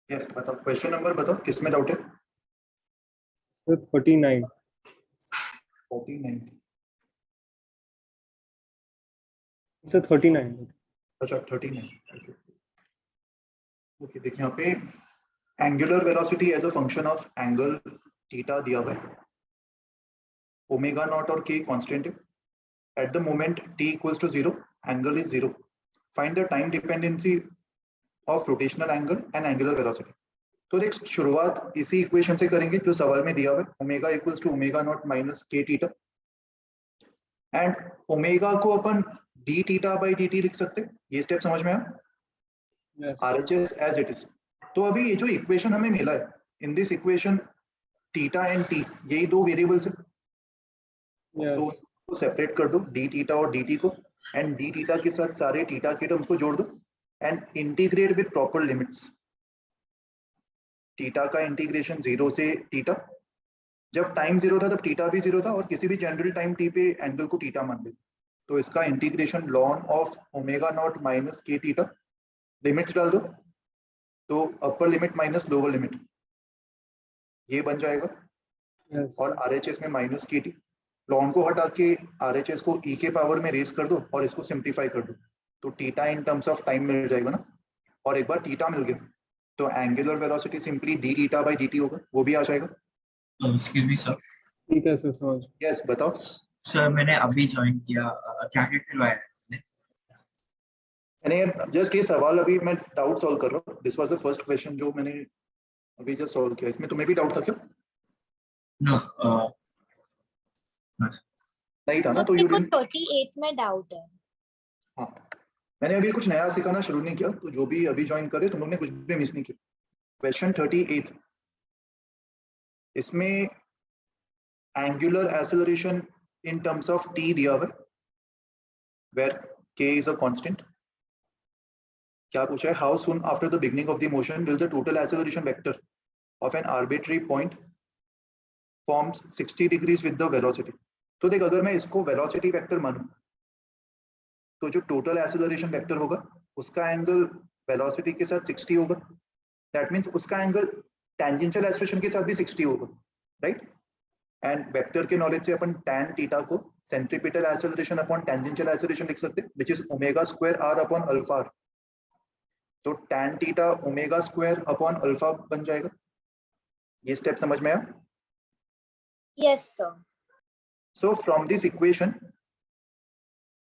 Yes बताओ, question number बताओ, किसमें डाउट है? सर 49। 49। सर 39। अच्छा 39। ओके देखिए यहाँ पे angular velocity as a function of angle theta दिया हुआ है, ओमेगा नॉट और के कांस्टेंट है। At the moment t equals to 0 angle is 0। Find the time dependency of rotational angle and angular velocity. तो देख शुरुआत इसी इक्वेशन से करेंगे जो सवाल में दिया हुआ है, omega equals to omega naught minus K theta, and omega को अपन D theta by D T लिख सकते हैं। ये स्टेप समझ में आया? Yes RHS as it is. तो अभी ये जो इक्वेशन हमें मिला है, in this equation theta and T यही दो वेरिएबल्स है, तो यस उसको सेपरेट कर दो, डी थीटा और डी टी को, एंड डी थीटा के साथ सारे थीटा के टर्म्स को जोड़ दो and integrate with proper limits. Theta का इंटीग्रेशन 0 से थीटा, जब टाइम 0 था तब थीटा भी 0 था, और किसी भी जनरल टाइम टी पे एंगल को थीटा मान ले, तो इसका integration lawn of omega naught minus K theta, limits डाल दो, तो upper limit minus lower limit ये बन जाएगा, यस और RHS में माइनस के टी, लॉन को हटा के RHS को e के पावर में रेस कर दो और इसको सिंप्लीफाई कर दो, तो theta in terms of time मिल जाएगा ना। और एक बार थीटा मिल गया तो angular velocity simply D theta by D T होगा, वो भी आ जाएगा। Excuse me sir. ठीक है सर, समझ। यस बताओ। सर मैंने अभी ज्वाइन किया, क्या क्या करवाया है? मैंने जस्ट ये सवाल अभी मैं डाउट सॉल्व कर रहा हूँ, this was the first question जो मैंने अभी जस्ट सॉल्व किया। इसमें तुम्हें भी डाउट था क्या? नो नहीं था ना, तो मेरे यू को डिडंट। 38 में डाउट है। हाँ मैंने अभी कुछ नया सिखाना शुरू नहीं किया, तो जो भी अभी ज्वाइन करे तुम लोग ने कुछ भी मिस नहीं किया। क्वेश्चन 38, इसमें angular acceleration in terms of t दिया हुआ है, where k is a constant. क्या पूछा है? How soon after the beginning of the motion will the total acceleration vector of an arbitrary point forms 60 degrees with the velocity. तो देख अगर मैं इसको वेलोसिटी वेक्टर मानूं, तो जो टोटल एक्सेलरेशन वेक्टर होगा उसका एंगल वेलोसिटी के साथ 60 होगा, दैट मींस उसका एंगल टेंजेंशियल एक्सेलरेशन के साथ भी 60 होगा, राइट? एंड वेक्टर के नॉलेज से अपन tan थीटा को centripetal acceleration upon tangential acceleration लिख सकते हैं, which is omega square r upon alpha r। तो tan theta omega square upon alpha बन जाएगा। ये स्टेप समझ में आया? Yes sir. So from this equation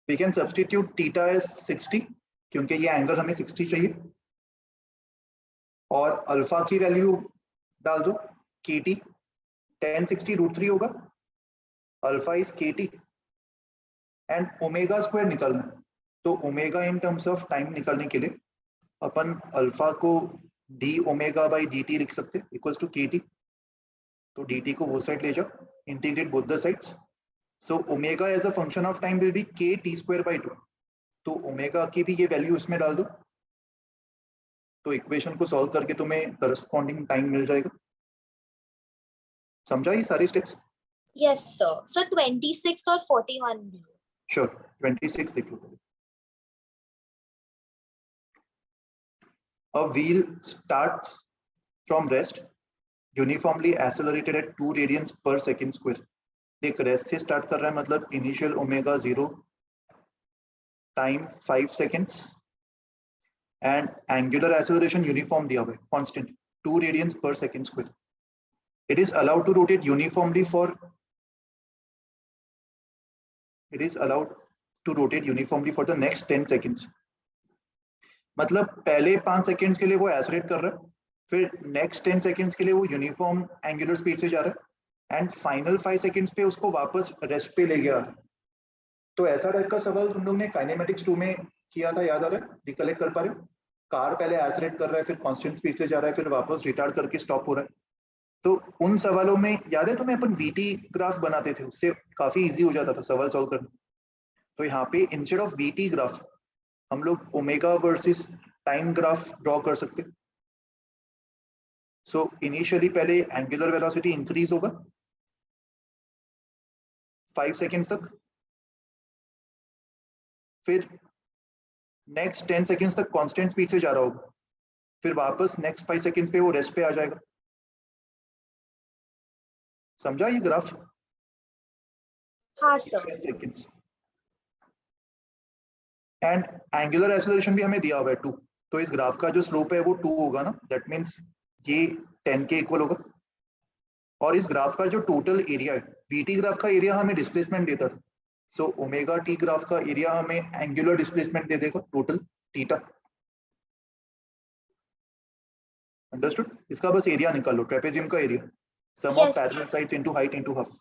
we can substitute theta as 60, क्योंकि ये एंगल हमें 60 चाहिए, और अल्फा की वैल्यू डाल दो kt, tan 60 √3 होगा, alpha is kt, and omega square निकालना है। तो omega in terms of time निकालने के लिए अपन अल्फा को d omega by D T लिख सकते इक्वल्स टू के टी। तो डी टी को वो साइड ले जाओ, integrate both the sides, so omega as a function of time will be k t square by 2। तो ओमेगा की भी ये वैल्यू इसमें डाल दो, तो इक्वेशन को सॉल्व करके तुम्हें करस्पॉन्डिंग टाइम मिल जाएगा। समझा ये सारे स्टेप्स? Yes sir. सर 26 और 41 भी। श्योर 26 देख लो। A wheel starts from rest uniformly accelerated at 2 radians per second square। देख रेस्ट से स्टार्ट कर रहा है मतलब initial omega 0, time 5 seconds, and angular acceleration uniform दिया हुआ है constant 2 radians per second square. It is allowed to rotate uniformly for the next 10 seconds. मतलब पहले 5 सेकेंड्स के लिए वो एक्सेलरेट कर रहा है, फिर नेक्स्ट 10 सेकेंड्स के लिए वो यूनिफॉर्म एंगुलर स्पीड से जा रहा है, एंड फाइनल 5 सेकेंड्स पे उसको वापस रेस्ट पे ले गया। तो ऐसा टाइप का सवाल तुम लोग ने काइनेमेटिक्स 2 में किया था, याद आ रहा है? रिकलेक्ट कर पा रहे हो? कार पहले एक्सेलरेट कर रहा है, फिर कांस्टेंट स्पीड से जा रहा है, फिर वापस रिटार्ड करके स्टॉप हो रहा है। तो उन सवालों में याद है तुम्हें अपन वीटी ग्राफ बनाते थे, उससे काफी इजी हो जाता था सवाल सॉल्व करना। तो यहाँ पे इंस्टेड ऑफ वीटी ग्राफ हम लोग omega versus time graph draw कर सकते। सो इनिशियली पहले एंगुलर वेलोसिटी इंक्रीज होगा 5 सेकेंड्स तक, फिर नेक्स्ट 10 सेकेंड्स तक कांस्टेंट स्पीड से जा रहा होगा, फिर वापस नेक्स्ट 5 सेकेंड्स पे वो रेस्ट पे आ जाएगा। समझा ये ग्राफ? हाँ sir. 5 seconds. And angular acceleration भी हमें दिया हुआ है 2, तो इस ग्राफ का जो स्लोप है वो 2 होगा ना, दैट मीन्स ये 10 के इक्वल होगा। और इस ग्राफ का जो टोटल एरिया है, वीटी ग्राफ का एरिया हमें डिस्प्लेसमेंट देता था, सो ओमेगा टी ग्राफ का एरिया हमें एंगुलर डिस्प्लेसमेंट दे देगा टोटल थीटा। अंडरस्टूड? इसका बस एरिया निकाल लो, ट्रेपेजियम का area, sum of Yes. Parallel sides into height into half.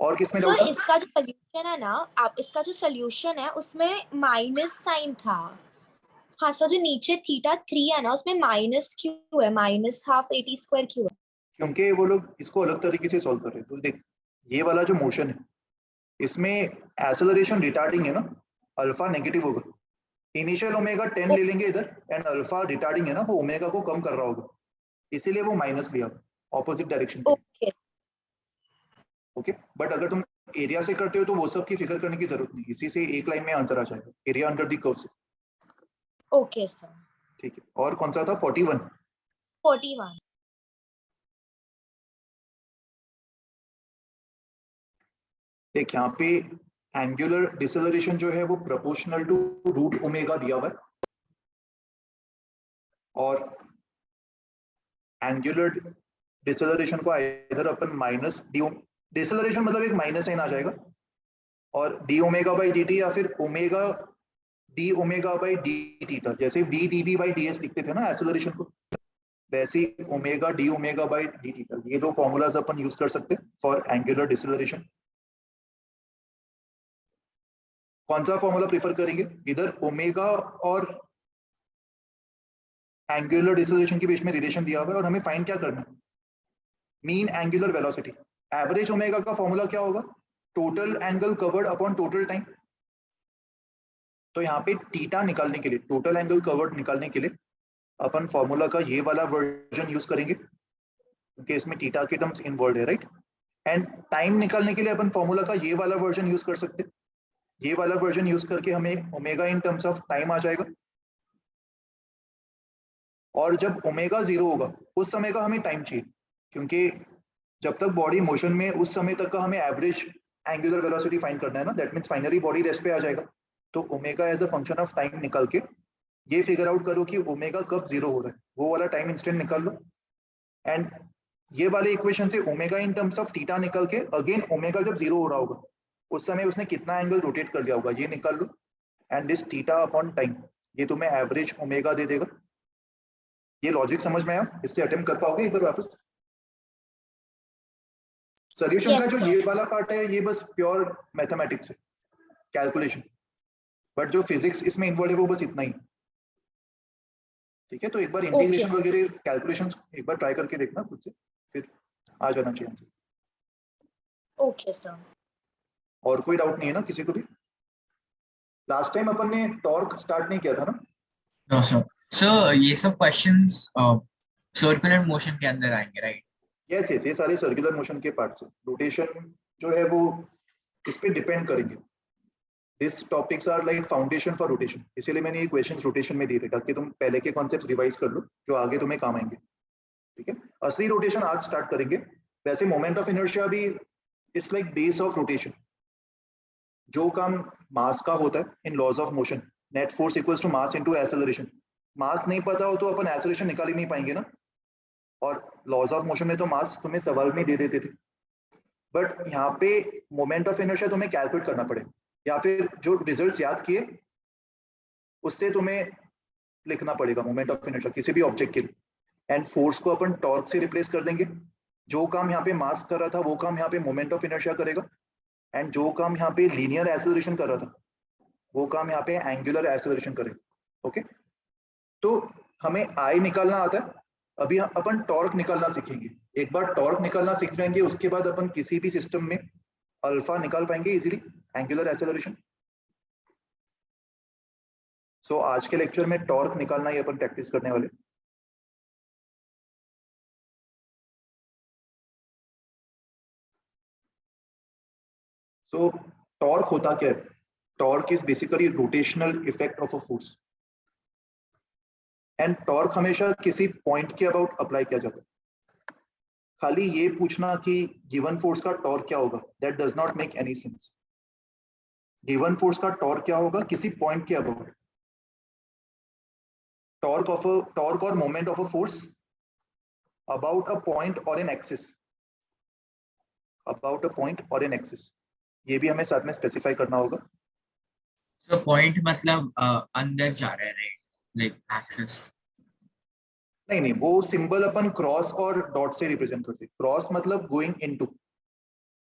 और किसमें सर डाउट था? इसका जो सोल्यूशन है ना, आप इसका जो सोल्यूशन है उसमें माइनस साइन था। हाँ सर, जो नीचे थीटा 3 है ना उसमें माइनस क्यों है, माइनस हाफ एटी स्क्वायर क्यों है? क्योंकि वो लोग इसको अलग तरीके से सॉल्व कर रहे हैं। तो देख, ये वाला जो मोशन है इसमें एक्सेलरेशन रिटार्डिंग है ना, अल्फा नेगेटिव होगा। इनिशियल ओमेगा 10 ले लेंगे इधर, एंड अल्फा रिटार्डिंग है ना, वो ओमेगा को कम कर रहा होगा, इसीलिए वो माइनस लिया ऑपोजिट डायरेक्शन पे। ओके ओके, बट अगर तुम एरिया से करते हो तो वो सब की फिगर करने की जरूरत नहीं, इसी से एक लाइन में आंसर आ जाएगा, एरिया अंडर द कर्व से। Okay sir. ठीक है, और कौन सा था? 41। 41। देख यहाँ पे एंगुलर डिसेलरेशन जो है वो प्रोपोर्शनल टू रूट ओमेगा दिया हुआ है, और एंगुलर डिसेलरेशन को इधर अपन माइनस डी, डिसेलरेशन मतलब एक माइनस साइन आ जाएगा, और D omega by D T, या फिर omega D omega by D theta, जैसे V D V by D S लिखते थे ना एक्सेलरेशन को, वैसे omega D omega by D theta, ये दो फॉर्मूलाज अपन यूज कर सकते हैं फॉर एंगुलर डिसेलरेशन। कौन सा फॉर्मूला प्रीफर करेंगे? इधर ओमेगा और एंगुलर डिसेलरेशन के बीच में रिलेशन दिया हुआ है, और हमें फाइंड क्या करना है? Mean angular velocity. Average omega का फॉर्मूला क्या होगा? Total angle covered upon total time. तो यहाँ पे थीटा निकालने के लिए, टोटल एंगल कवर्ड निकालने के लिए अपन फॉर्मूला का ये वाला वर्जन यूज करेंगे, क्योंकि इसमें थीटा के टर्म्स इन्वॉल्व है, राइट। एंड टाइम निकालने के लिए अपन फॉर्मूला का ये वाला वर्जन यूज कर सकते हैं, ये वाला वर्जन यूज करके हमें omega in terms of time आ जाएगा। और जब ओमेगा 0 होगा उस समय का हमें टाइम चाहिए, क्योंकि जब तक बॉडी मोशन में उस समय तक का हमें एवरेज एंगुलर वेलोसिटी फाइंड करना है ना, that means finally body rest पे आ जाएगा। तो omega as a function of time निकाल के ये फिगर आउट करो कि ओमेगा कब 0 हो रहा है, वो वाला टाइम इंस्टेंट निकाल लो, एंड ये वाले इक्वेशन से omega in terms of theta निकल के अगेन ओमेगा जब 0 हो रहा होगा उस समय उसने कितना एंगल रोटेट कर लिया होगा ये निकाल लो, and this theta upon time ये तुम्हें एवरेज ओमेगा दे देगा। ये लॉजिक समझ में आया? इससे अटेम्प्ट कर पाओगे एक बार वापस? सॉल्यूशन Yes, का जो sir. ये वाला पार्ट है ये बस प्योर मैथमेटिक्स है, कैलकुलेशन, बट जो फिजिक्स इसमें इन्वॉल्व है वो बस इतना ही। ठीक है, तो एक बार इंटीग्रेशन sir. वगैरह कैलकुलेशंस एक बार ट्राई करके देखना खुद से, फिर आ जाना चाहिए आंसर। Okay sir. और कोई डाउट नहीं है ना किसी को भी? लास्ट टाइम अपन ने टॉर्क स्टार्ट नहीं किया था ना? No sir. सर ये सब क्वेश्चंस सर्कुलर मोशन के अंदर आएंगे, राइट? यस यस, ये सारे सर्कुलर मोशन के पार्ट्स हैं। रोटेशन जो है वो इस पे डिपेंड करेंगे। This topics are like foundation for rotation, इसीलिए मैंने ये क्वेश्चंस रोटेशन में दिए थे ताकि तुम पहले के कॉन्सेप्ट रिवाइज कर लो जो आगे तुम्हें काम आएंगे। ठीक है, असली रोटेशन आज स्टार्ट करेंगे। वैसे मोमेंट ऑफ इनर्शिया भी it's like base of rotation. जो काम मास का होता है in laws of motion, net force equals to mass into acceleration, mass नहीं पता हो तो अपन एक्सेलरेशन निकाल ही नहीं पाएंगे ना, और लॉज ऑफ मोशन में तो मास तुम्हें सवाल में दे देते थे, बट यहाँ पे मोमेंट ऑफ इनर्शिया तुम्हें कैलकुलेट करना पड़ेगा, या फिर जो रिजल्ट्स याद किए उससे तुम्हें लिखना पड़ेगा मोमेंट ऑफ इनर्शिया किसी भी ऑब्जेक्ट के लिए, एंड फोर्स को अपन टॉर्क से रिप्लेस कर देंगे। जो काम यहाँ पे मास कर रहा था वो काम यहाँ पे मोमेंट ऑफ इनर्शिया करेगा, एंड जो काम यहाँ पे लीनियर एक्सेलरेशन कर रहा था वो काम यहाँ पे एंगुलर एक्सेलरेशन करेगा। ओके, तो हमें आई निकालना आता है, अभी अपन टॉर्क निकालना सीखेंगे। एक बार टॉर्क निकालना सीख जाएंगे उसके बाद अपन किसी भी सिस्टम में अल्फा निकाल पाएंगे इजीली, एंगुलर एक्सेलरेशन। सो आज के लेक्चर में टॉर्क निकालना ही अपन प्रैक्टिस करने वाले। सो टॉर्क होता क्या है? Torque is basically rotational effect of a force. And torque हमेशा किसी पॉइंट के अबाउट अप्लाई किया जाता है। खाली ये पूछना कि गिवन फोर्स का टॉर्क क्या होगा, that does not make any sense. Given force का टॉर्क क्या होगा किसी पॉइंट के अबाउट। टॉर्क और moment of a force about a point और an axis, about a point और एन एक्सिस, ये भी हमें साथ में स्पेसिफाई करना होगा। सो पॉइंट मतलब अंदर जा रहे हैं, लाइक एक्सिस? नहीं, वो सिंबल अपन क्रॉस और डॉट से रिप्रेजेंट करते। क्रॉस मतलब गोइंग इनटू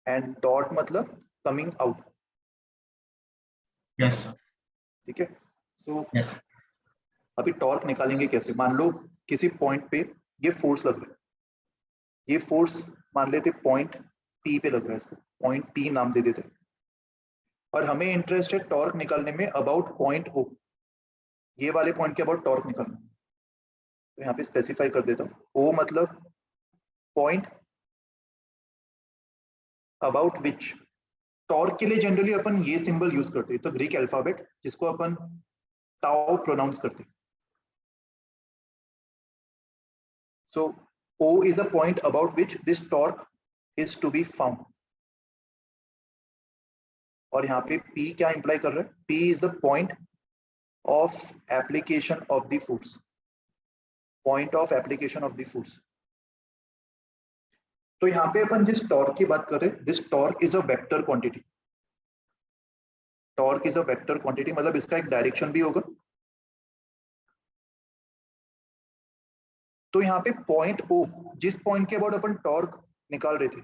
एंड डॉट मतलब कमिंग आउट। Yes sir. ठीक है, सो यस। अभी टॉर्क निकालेंगे कैसे। मान लो किसी पॉइंट पे ये फोर्स लग रहा है, ये फोर्स मान लेते पॉइंट पी पे लग रहा है, इसको पॉइंट पी नाम दे देते, और हमें इंटरेस्ट है टॉर्क निकालने में अबाउट पॉइंट ओ, ये वाले पॉइंट के अबाउट टॉर्क निकालना। तो यहाँ पे स्पेसिफाई कर देता हूँ, ओ मतलब पॉइंट अबाउट विच। टॉर्क के लिए जनरली अपन ये सिंबल यूज करते हैं, तो ग्रीक अल्फाबेट जिसको अपन टाउ प्रोनाउंस करते हैं। So O is a point about which this torque is to be found. और यहाँ पे P क्या इंप्लाई कर रहा है, P is the point of application of the force, point of application of the force. तो यहाँ पे अपन जिस टॉर्क की बात कर रहे हैं, this torque is a vector quantity. Torque is a vector quantity, मतलब इसका एक डायरेक्शन भी होगा। तो यहाँ पे पॉइंट O, जिस पॉइंट के अबाउट अपन टॉर्क निकाल रहे थे,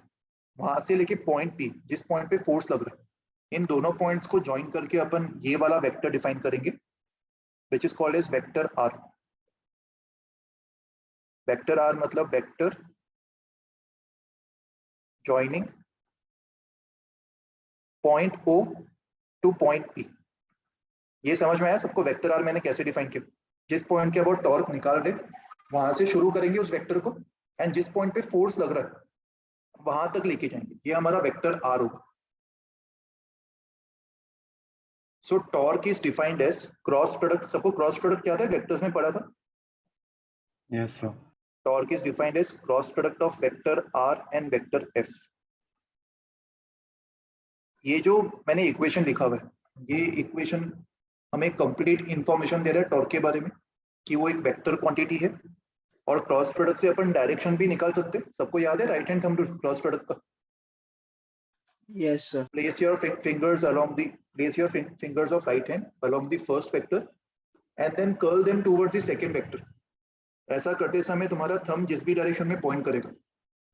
वहां से लेके पॉइंट P, जिस पॉइंट पे फोर्स लग रहा है, इन दोनों पॉइंट्स को ज्वाइन करके अपन ये वाला वेक्टर डिफाइन करेंगे, which is called as vector R. Vector R मतलब vector joining point O to point P. ये समझ में आया सबको वेक्टर R मैंने कैसे डिफाइन किया? जिस पॉइंट के अबाउट टॉर्क निकाल रहे वहां से शुरू करेंगे उस वेक्टर को, एंड जिस पॉइंट पे फोर्स लग रहा है वहां तक लेके जाएंगे, ये हमारा वेक्टर R होगा। So torque is defined as cross product, सबको क्रॉस प्रोडक्ट क्या था, वेक्टर्स में पढ़ा था। Yes, sir. Torque is defined as cross product of vector R and vector F. ये जो मैंने इक्वेशन लिखा हुआ है, ये इक्वेशन हमें कंप्लीट इंफॉर्मेशन दे रहा है टॉर्क के बारे में, कि वो एक वेक्टर क्वांटिटी है, और क्रॉस प्रोडक्ट से अपन डायरेक्शन भी निकाल सकते हैं। सबको याद है right hand thumb rule cross product का? Yes, sir. Place your fingers along the, place your fingers of right hand along the first vector and then curl them towards the second vector. ऐसा करते समय तुम्हारा thumb जिस भी direction में point करेगा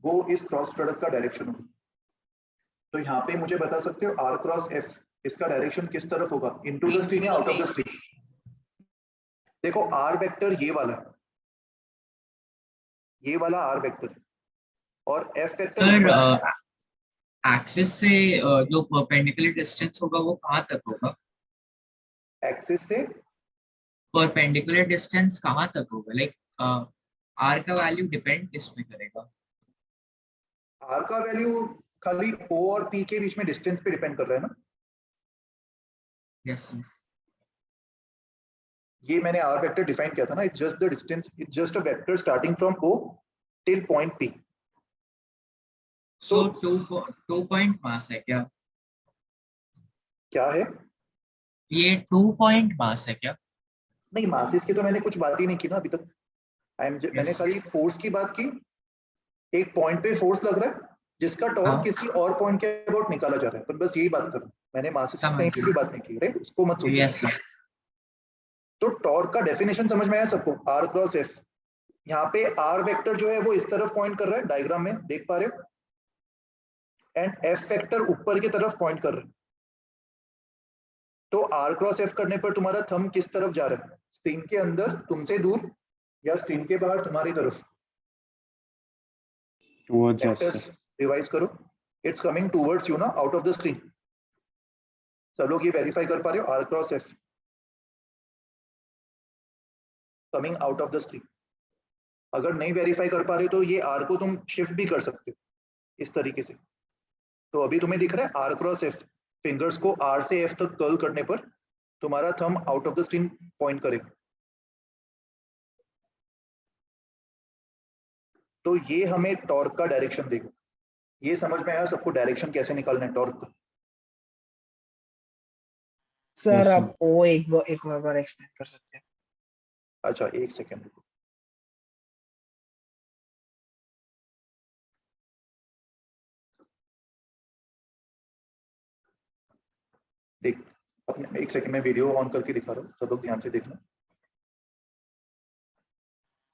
वो इस क्रॉस प्रोडक्ट का डायरेक्शन होगा। तो यहाँ पे मुझे बता सकते हो R क्रॉस F, इसका डायरेक्शन किस तरफ होगा, इनटू द स्क्रीन या आउट ऑफ द स्क्रीन? देखो R वेक्टर ये वाला, ये वाला R वेक्टर, और F वेक्टर सर एक्सिस से जो परपेंडिकुलर डिस्टेंस होगा वो कहाँ तक होगा? एक्सिस से परपेंडिकुलर डिस्टेंस कहाँ तक होगा, लाइक आर का वैल्यू डिपेंड किस पे करेगा? R का वैल्यू खाली O और P के बीच में डिस्टेंस पे डिपेंड कर रहा है ना। Yes sir. ये मैंने R वेक्टर डिफाइन किया था ना, it's just the distance, it's just a vector starting from O till point P. So 2 point mass है क्या? क्या है? ये 2 पॉइंट मास है क्या? नहीं, मासेस की तो मैंने कुछ बात ही नहीं की ना अभी तक। मैंने खाली फोर्स की बात की। एक पॉइंट पे फोर्स लग रहा है जिसका टॉर्क हाँ। किसी और पॉइंट के अबाउट निकाला जा रहा है, पर बस यही बात कर रहा हूँ। मैंने मासेस की कहीं पे भी बात नहीं की, राइट? उसको मत सोचो। Yes sir. तो टॉर्क का डेफिनेशन समझ में आया सबको, R क्रॉस F। यहाँ पे R वेक्टर जो है वो इस तरफ पॉइंट कर रहा है, डायग्राम में देख पा रहे हो, एंड F वेक्टर ऊपर की तरफ पॉइंट कर रहा है। तो R क्रॉस F करने पर तुम्हारा थंब किस तरफ जा रहा है, स्क्रीन के अंदर तुमसे दूर या स्क्रीन के बाहर तुम्हारी तरफ? Towards us. वेक्टर्स रिवाइज करो, इट्स कमिंग टुवर्ड्स यू ना, आउट ऑफ द स्क्रीन। सब लोग ये वेरीफाई कर पा रहे हो, R cross F coming out of the screen. अगर नहीं वेरीफाई कर पा रहे हो तो ये R को तुम शिफ्ट भी कर सकते हो इस तरीके से। तो अभी तुम्हें दिख रहा है R क्रॉस F, फिंगर्स को R से F तक कर्ल करने पर तुम्हारा thumb out of the screen point करेगा। तो ये हमें टॉर्क का डायरेक्शन देगा। ये समझ में आया सबको डायरेक्शन कैसे निकालना है टॉर्क का? सर Yes, आप ओ एक और बार एक्सप्लेन कर सकते हैं? अच्छा एक सेकेंड रुको। देख अपने एक सेकंड में वीडियो ऑन करके दिखा रहा हूँ, सब लोग ध्यान से देखना।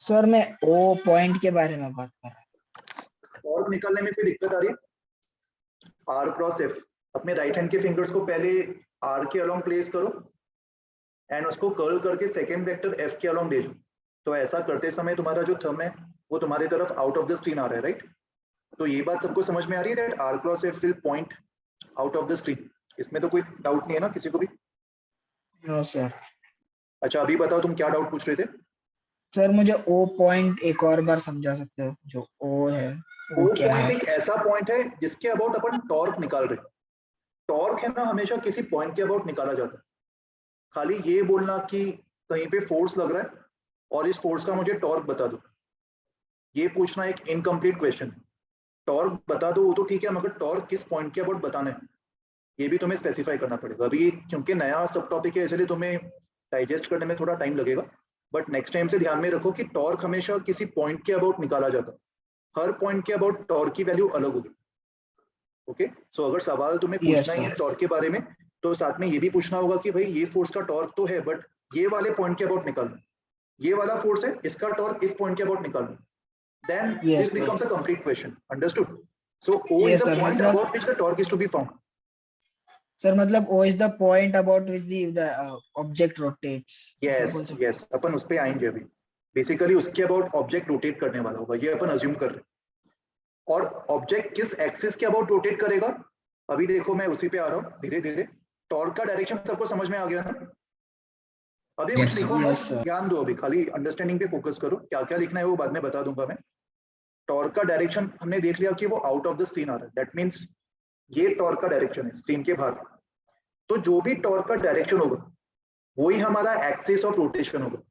सर मैं ओ पॉइंट के बारे में बात कर रहा हूँ। टॉर्क निकालने में कोई दिक्कत आ रही है? आर क्रॉस एफ, अपने राइट हैंड के फिंगर्स को पहले आर के अलोंग प्लेस करो एंड उसको कर्ल करके सेकेंड वेक्टर एफ के अलोंग दे दो। तो ऐसा करते समय तुम्हारा जो थंब है वो तुम्हारी तरफ आउट ऑफ द स्क्रीन आ रहा है, राइट? तो ये बात सबको समझ में आ रही है that r cross f will point out of the screen? इसमें तो कोई डाउट नहीं है ना किसी को भी? No sir. अच्छा अभी बताओ तुम क्या डाउट पूछ रहे थे? सर मुझे ओ पॉइंट एक और बार समझा सकते हो? जो ओ है ओ वो क्या पॉइंट है? एक ऐसा पॉइंट है जिसके अबाउट अपन टॉर्क निकाल रहे हैं। टॉर्क है ना हमेशा किसी पॉइंट के अबाउट निकाला जाता है। खाली ये बोलना कि कहीं पे फोर्स लग रहा है और इस फोर्स का मुझे टॉर्क बता दो, ये पूछना एक इनकम्प्लीट क्वेश्चन। टॉर्क बता दो वो तो ठीक है, मगर टॉर्क किस पॉइंट के अबाउट बताना है ये भी तुम्हें स्पेसिफाई करना पड़ेगा। अभी क्योंकि नया सब टॉपिक है इसलिए तुम्हें डाइजेस्ट करने में थोड़ा टाइम लगेगा, बट नेक्स्ट टाइम से ध्यान में रखो कि टॉर्क हमेशा किसी पॉइंट के अबाउट निकाला जाता है। हर पॉइंट के अबाउट टॉर्क की वैल्यू अलग होगी। ओके सो अगर सवाल तुम्हें Yes, पूछना ही है sir. टॉर्क के बारे में तो साथ में ये भी पूछना होगा कि भाई ये फोर्स का टॉर्क तो है बट ये वाले पॉइंट के अबाउट निकालना, ये वाला फोर्स है इसका टॉर्क इस पॉइंट के अबाउट निकालना, then Yes, this sir. becomes a complete question. Understood? So O Yes, is the sir. point मतलब about which the torque is to be found. Sir मतलब O is the point about which the object rotates. Yes, yes. अपन उस पे आएंगे अभी। Basically उसके about object rotate करने वाला होगा, ये अपन अज्यूम कर रहे हैं। और ऑब्जेक्ट किस एक्सिस के अबाउट रोटेट करेगा अभी देखो मैं उसी पे आ रहा हूँ धीरे धीरे। टॉर्क का डायरेक्शन सबको समझ में आ गया ना? अभी Yes, कुछ sir. लिखो Yes, मत, sir. ध्यान दो, अभी खाली अंडरस्टैंडिंग पे फोकस करो। क्या क्या लिखना है वो बाद में बता दूंगा मैं। टॉर्क का डायरेक्शन हमने देख लिया कि वो आउट ऑफ द स्क्रीन आ रहा है, दैट मीन्स ये टॉर्क का डायरेक्शन है स्क्रीन के बाहर। तो जो भी टॉर्क का डायरेक्शन होगा वही हमारा एक्सिस ऑफ रोटेशन होगा।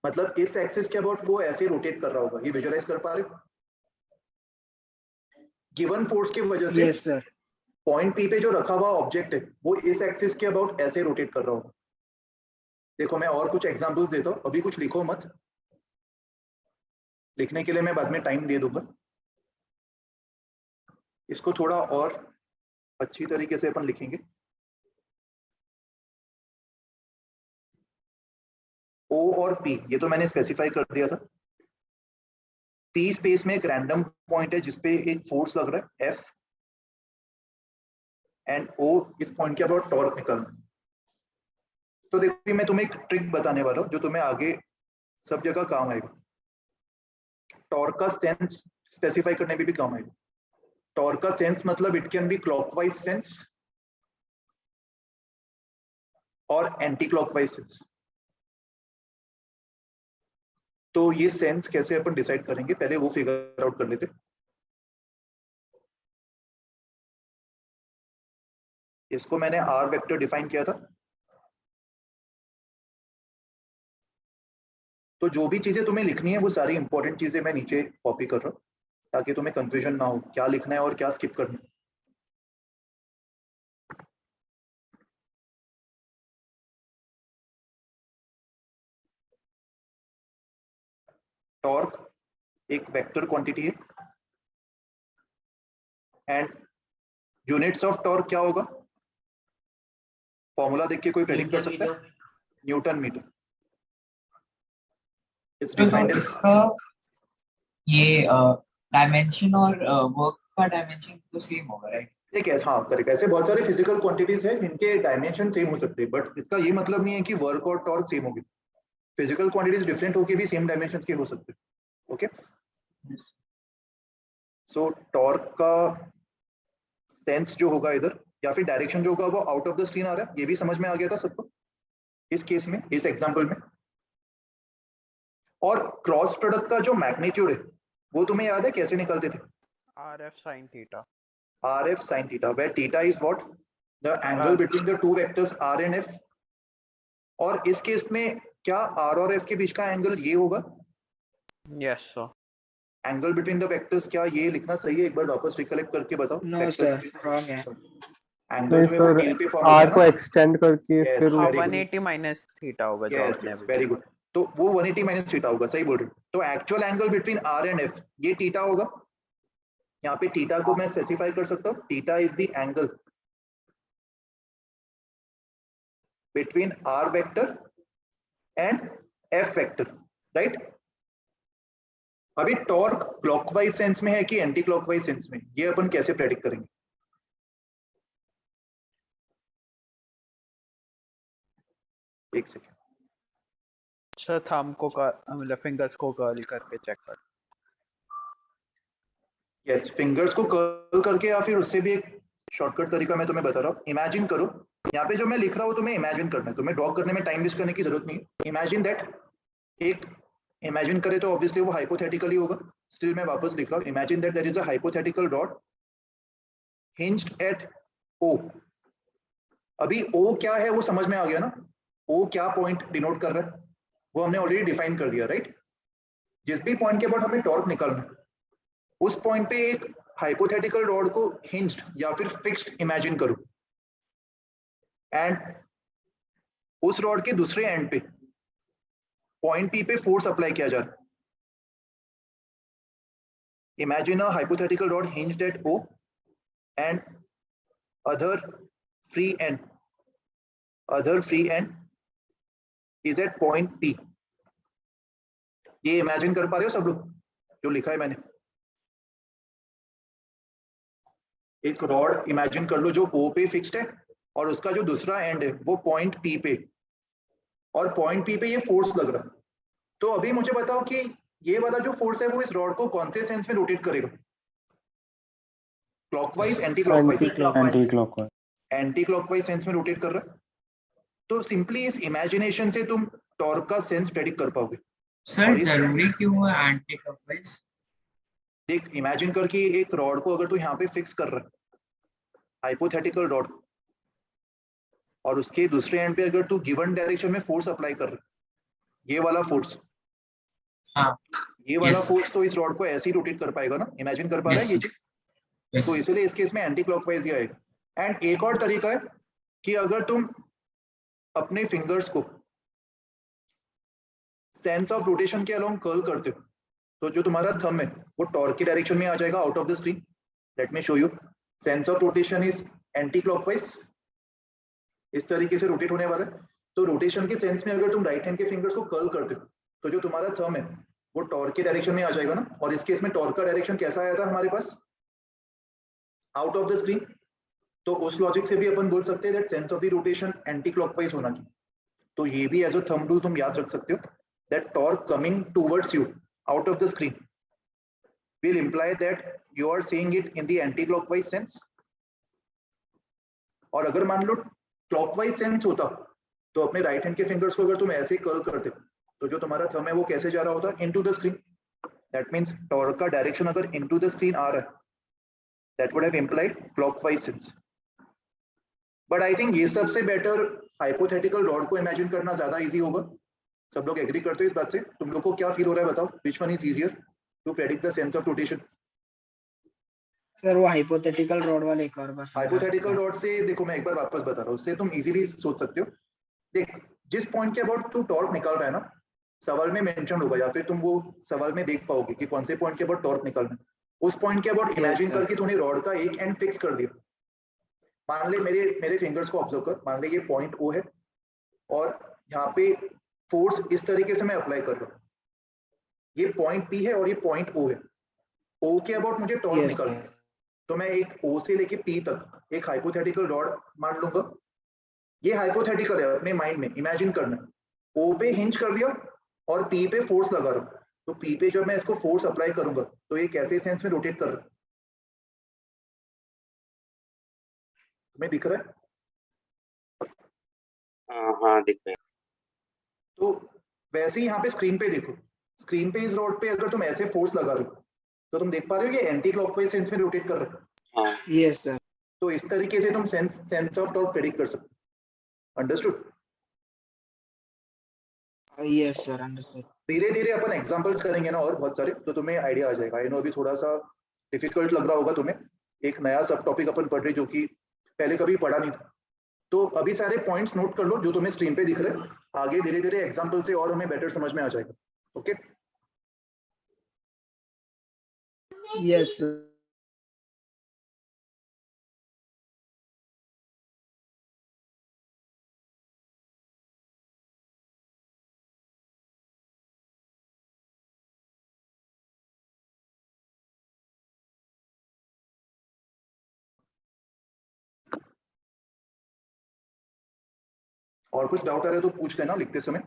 मतलब इस एक्सिस के अबाउट वो ऐसे रोटेट कर रहा होगा। ये विजुअलाइज कर पा रहे? गिवन फोर्स की वजह से Yes, sir. पॉइंट पी पे जो रखा हुआ ऑब्जेक्ट है वो इस एक्सिस के अबाउट ऐसे रोटेट कर रहा होगा। देखो मैं और कुछ एग्जांपल्स देता हूँ, अभी कुछ लिखो मत, लिखने के लिए मैं बाद में टाइम दे दूंगा। इसको थोड़ा और अच्छी तरीके से अपन लिखेंगे। O और P ये तो मैंने स्पेसिफाई कर दिया था। P स्पेस में एक रैंडम पॉइंट है जिसपे एक फोर्स लग रहा है F एंड O इस पॉइंट के अबाउट टॉर्क निकालना। तो देखिए मैं तुम्हें एक ट्रिक बताने वाला हूँ जो तुम्हें आगे सब जगह काम आएगा। टॉर्क का सेंस स्पेसिफाई करने में भी काम आएगा। टॉर्क का सेंस मतलब it can B clockwise sense और एंटी क्लॉकवाइज सेंस। तो ये सेंस कैसे अपन डिसाइड करेंगे पहले वो फिगर आउट कर लेते। इसको मैंने आर वेक्टर डिफाइन किया था। तो जो भी चीजें तुम्हें लिखनी है वो सारी इंपॉर्टेंट चीजें मैं नीचे कॉपी कर रहा हूँ ताकि तुम्हें कंफ्यूजन ना हो क्या लिखना है और क्या स्किप करना है। टॉर्क एक वेक्टर क्वांटिटी है एंड यूनिट्स ऑफ टॉर्क क्या होगा? फॉर्मूला देख के कोई प्रेडिक्ट कर सकता है? Newton meter. इट्स तो डिफाइंड एज इसका ये डायमेंशन और वर्क का डायमेंशन तो सेम होगा, राइट? ठीक है, हाँ करेक्ट। ऐसे बहुत सारे फिजिकल क्वांटिटीज हैं जिनके डायमेंशन सेम हो सकते हैं बट इसका ये मतलब नहीं है कि वर्क और टॉर्क सेम होगी। फिजिकल क्वांटिटीज डिफरेंट होके भी सेम डायमेंशंस के हो सकते हैं। ओके सो टॉर्क का सेंस जो होगा इधर या फिर डायरेक्शन जो होगा वो आउट ऑफ द स्क्रीन आ रहा है, ये भी समझ में आ गया था सबको इस केस में, इस एग्जांपल में। और क्रॉस प्रोडक्ट का जो मैग्नीट्यूड है वो तुम्हें याद है कैसे निकलते थे? RF sin theta. RF sin theta, where theta is what? The angle between the two vectors R and F. और इस केस में क्या R और F के बीच का एंगल ये होगा? Yes, sir. Angle between the vectors, क्या ये लिखना सही है? एक बार वापस रिकलेक्ट करके बताओ। नो सर, रॉन्ग है। एंगल नहीं जो है वो सर, टेल पे फॉर्म होता आर है को ना। एक्सटेंड करके Yes, फिर हाँ very good. 180 माइनस थीटा होगा जो यस आपने यस, अभी वेरी बोला। गुड। तो वो 180 माइनस थीटा होगा, सही बोल रहे हो। तो actual angle between r and f ये थीटा होगा। यहाँ पे थीटा को मैं स्पेसिफाई कर सकता हूँ, theta is the angle between r vector and f vector, right. अभी टॉर्क क्लॉकवाइज सेंस में है कि एंटी क्लॉकवाइज सेंस में, ये अपन कैसे प्रेडिक्ट करेंगे? एक सेकेंड। अच्छा थंब को मतलब फिंगर्स को कर्ल करके चेक कर। यस, फिंगर्स को कर्ल करके, या फिर उससे भी एक शॉर्टकट तरीका मैं तुम्हें बता रहा हूँ। इमेजिन करो, यहाँ पे जो मैं लिख रहा हूँ तुम्हें इमेजिन करना है, तुम्हें ड्रॉ करने में टाइम वेस्ट करने की जरूरत नहीं है। इमेजिन दैट, एक इमेजिन करे तो ऑब्वियसली वो हाइपोथेटिकली होगा। स्टिल मैं वापस लिख रहा हूँ, imagine that there is a hypothetical rod hinged at O। अभी O क्या है वो समझ में आ गया ना? O क्या पॉइंट डिनोट कर रहा है वो हमने ऑलरेडी डिफाइन कर दिया, राइट। जिस भी पॉइंट के बाद हमें टॉर्क निकालना है, उस पॉइंट पे एक हाइपोथेटिकल रॉड को हिंज्ड या फिर फिक्स्ड इमेजिन करो, एंड उस रॉड के दूसरे एंड पे पॉइंट P पे फोर्स अप्लाई किया जा रहा है। Imagine a hypothetical rod hinged at O and other free end is at point P। ये इमेजिन कर पा रहे हो सब लोग जो लिखा है मैंने? एक रॉड इमेजिन कर लो जो O पे फिक्स्ड है, और उसका जो दूसरा एंड है वो पॉइंट P पे, और पॉइंट P पे ये फोर्स लग रहा है। तो अभी मुझे बताओ कि ये वाला जो फोर्स है वो इस रॉड को कौन से सेंस में रोटेट करेगा? Clockwise, anti clockwise? Anti clockwise. Anti clockwise sense में रोटेट कर रहा है। तो सिंपली इस इमेजिनेशन से तुम टॉर्क का सेंस प्रेडिक्ट कर पाओगे। सर और इस जरूरी क्यों है एंटी क्लॉकवाइज? देख, इमेजिन कर कि एक रॉड को अगर तू यहाँ पे फिक्स कर रहा है, हाइपोथेटिकल रॉड, और उसके दूसरे एंड पे अगर तू गिवन डायरेक्शन में फोर्स अप्लाई कर रहा है, ये वाला फोर्स, हाँ, ये वाला yes, फोर्स तो इस रॉड को ऐसे ही रोटेट कर पाएगा ना? इमेजिन कर पा रहा है yes, ये चीज? yes. तो इसलिए इस केस में एंटी क्लॉकवाइज ही आएगा। एंड एक और तरीका है कि अगर तुम अपने फिंगर्स को सेंस ऑफ रोटेशन के अलोंग कर्ल करते हो, तो जो तुम्हारा थंब है वो टॉर्क की डायरेक्शन में आ जाएगा out of the screen. Let me show you. Sense of rotation is anti clockwise, इस तरीके से रोटेट होने वाला है। तो रोटेशन के सेंस में अगर तुम राइट हैंड के फिंगर्स को कर्ल करते हो, तो जो तुम्हारा थंब है वो टॉर्क के डायरेक्शन में आ जाएगा ना। और इस केस में टॉर्क का डायरेक्शन कैसा आया था हमारे पास? Out of the screen. तो उस लॉजिक से भी अपन बोल सकते हैं that sense of the rotation anti clockwise होना चाहिए। तो ये भी एज अ थंब रूल तुम याद रख सकते हो, that torque coming towards you out of the screen will imply that you are seeing it in the anti-clockwise sense। और अगर मान लो क्लॉकवाइज सेंस होता, तो अपने राइट हैंड के फिंगर्स को अगर तुम ऐसे कर्ल करते, तो जो तुम्हारा थंब है वो कैसे जा रहा होता? Into the screen. That means torque का डायरेक्शन अगर इनटू द स्क्रीन आ रहा है, that would have implied clockwise sense. But I think ये सबसे बेटर हाइपोथेटिकल रॉड को इमेजिन करना ज्यादा इजी होगा। सब लोग एग्री करते हो इस बात से? तुम लोग को क्या फील हो रहा है बताओ, which one is easier to predict the sense of rotation? Sir वो हाइपोथेटिकल रॉड वाले एक और बस हाइपोथेटिकल रॉड से देखो, मैं एक बार वापस बता रहा हूँ, उससे तुम इजीली सोच सकते हो। देख, जिस पॉइंट के अबाउट तू टॉर्क निकाल रहा है ना, सवाल में मेंशन होगा, या फिर तुम वो सवाल में देख पाओगे कि कौन से पॉइंट के अबाउट टॉर्क निकालना है। उस पॉइंट के अबाउट इमेजिन करके तूने रॉड का एक एंड फिक्स कर दिया। मान ले मेरे फिंगर्स को ऑब्जर्व कर, मान ले ये पॉइंट O है, और यहाँ पे फोर्स इस तरीके से मैं अप्लाई कर रहा हूँ। ये पॉइंट P है और ये पॉइंट O है। O के अबाउट मुझे टॉर्क निकालना है, तो मैं एक O से लेके P तक एक हाइपोथेटिकल रॉड मान लूंगा। ये हाइपोथेटिकल है, अपने माइंड में इमेजिन करना है। O पे हिंज कर दिया और P पे फोर्स लगा रहा हूँ, तो P पे जब मैं इसको फोर्स अप्लाई करूंगा तो ये कैसे सेंस में रोटेट कर रहा है? तुम्हें दिख रहा है? हाँ दिख रहा है। तो वैसे ही यहाँ पे स्क्रीन पे देखो, स्क्रीन पे इस रॉड पे अगर तुम ऐसे फोर्स लगा रहे हो, तो तुम देख पा रहे हो ये एंटी क्लॉकवाइज सेंस में रोटेट कर रहा है। हाँ यस सर। तो इस तरीके से तुम सेंस ऑफ टॉर्क प्रेडिक्ट कर सकते हो। अंडरस्टूड? Yes, sir. Understood. धीरे धीरे अपन एग्जांपल्स करेंगे ना और बहुत सारे, तो तुम्हें आइडिया आ जाएगा। आई नो अभी थोड़ा सा डिफिकल्ट लग रहा होगा तुम्हें, एक नया सब टॉपिक अपन पढ़ रहे जो कि पहले कभी पढ़ा नहीं था। तो अभी सारे पॉइंट्स नोट कर लो जो तुम्हें स्क्रीन पे दिख रहे हैं, आगे धीरे धीरे एग्जांपल से और हमें बेटर समझ में आ जाएगा। Okay Yes, sir. और कुछ डाउट आ रहा है तो पूछ लेना लिखते समय।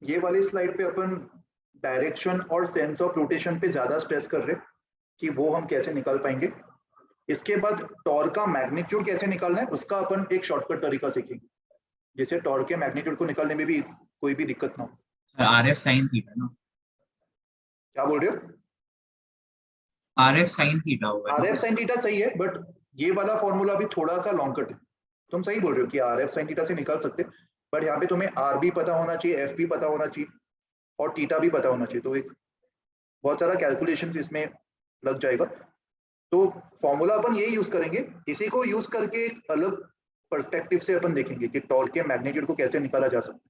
ये वाली स्लाइड पे अपन डायरेक्शन और सेंस ऑफ रोटेशन पे ज्यादा स्ट्रेस कर रहे कि वो हम कैसे निकाल पाएंगे। इसके बाद टॉर्क का मैग्नीट्यूड कैसे निकालना है उसका अपन एक शॉर्टकट तरीका सीखेंगे, जिससे टॉर्क के मैग्नीट्यूड को निकालने में भी कोई भी दिक्कत ना हो। आरएफ साइन थीटा ना, क्या बोल रहे हो? आरएफ साइन थीटा होगा। आरएफ साइन थीटा सही है, बट ये वाला फॉर्मूला भी थोड़ा सा लॉन्ग कट है। तुम सही बोल रहे हो कि आरएफ साइन थीटा से निकाल सकते, बट यहाँ पे तुम्हें आर भी पता होना चाहिए, एफ भी पता होना चाहिए और थीटा भी पता होना चाहिए, तो एक बहुत सारा कैलकुलेशंस इसमें लग जाएगा। तो फॉर्मूला अपन यही यूज करेंगे, इसी को यूज करके एक अलग पर्सपेक्टिव से अपन देखेंगे कि टॉर्क के मैग्नीट्यूड को कैसे निकाला जा सकता है।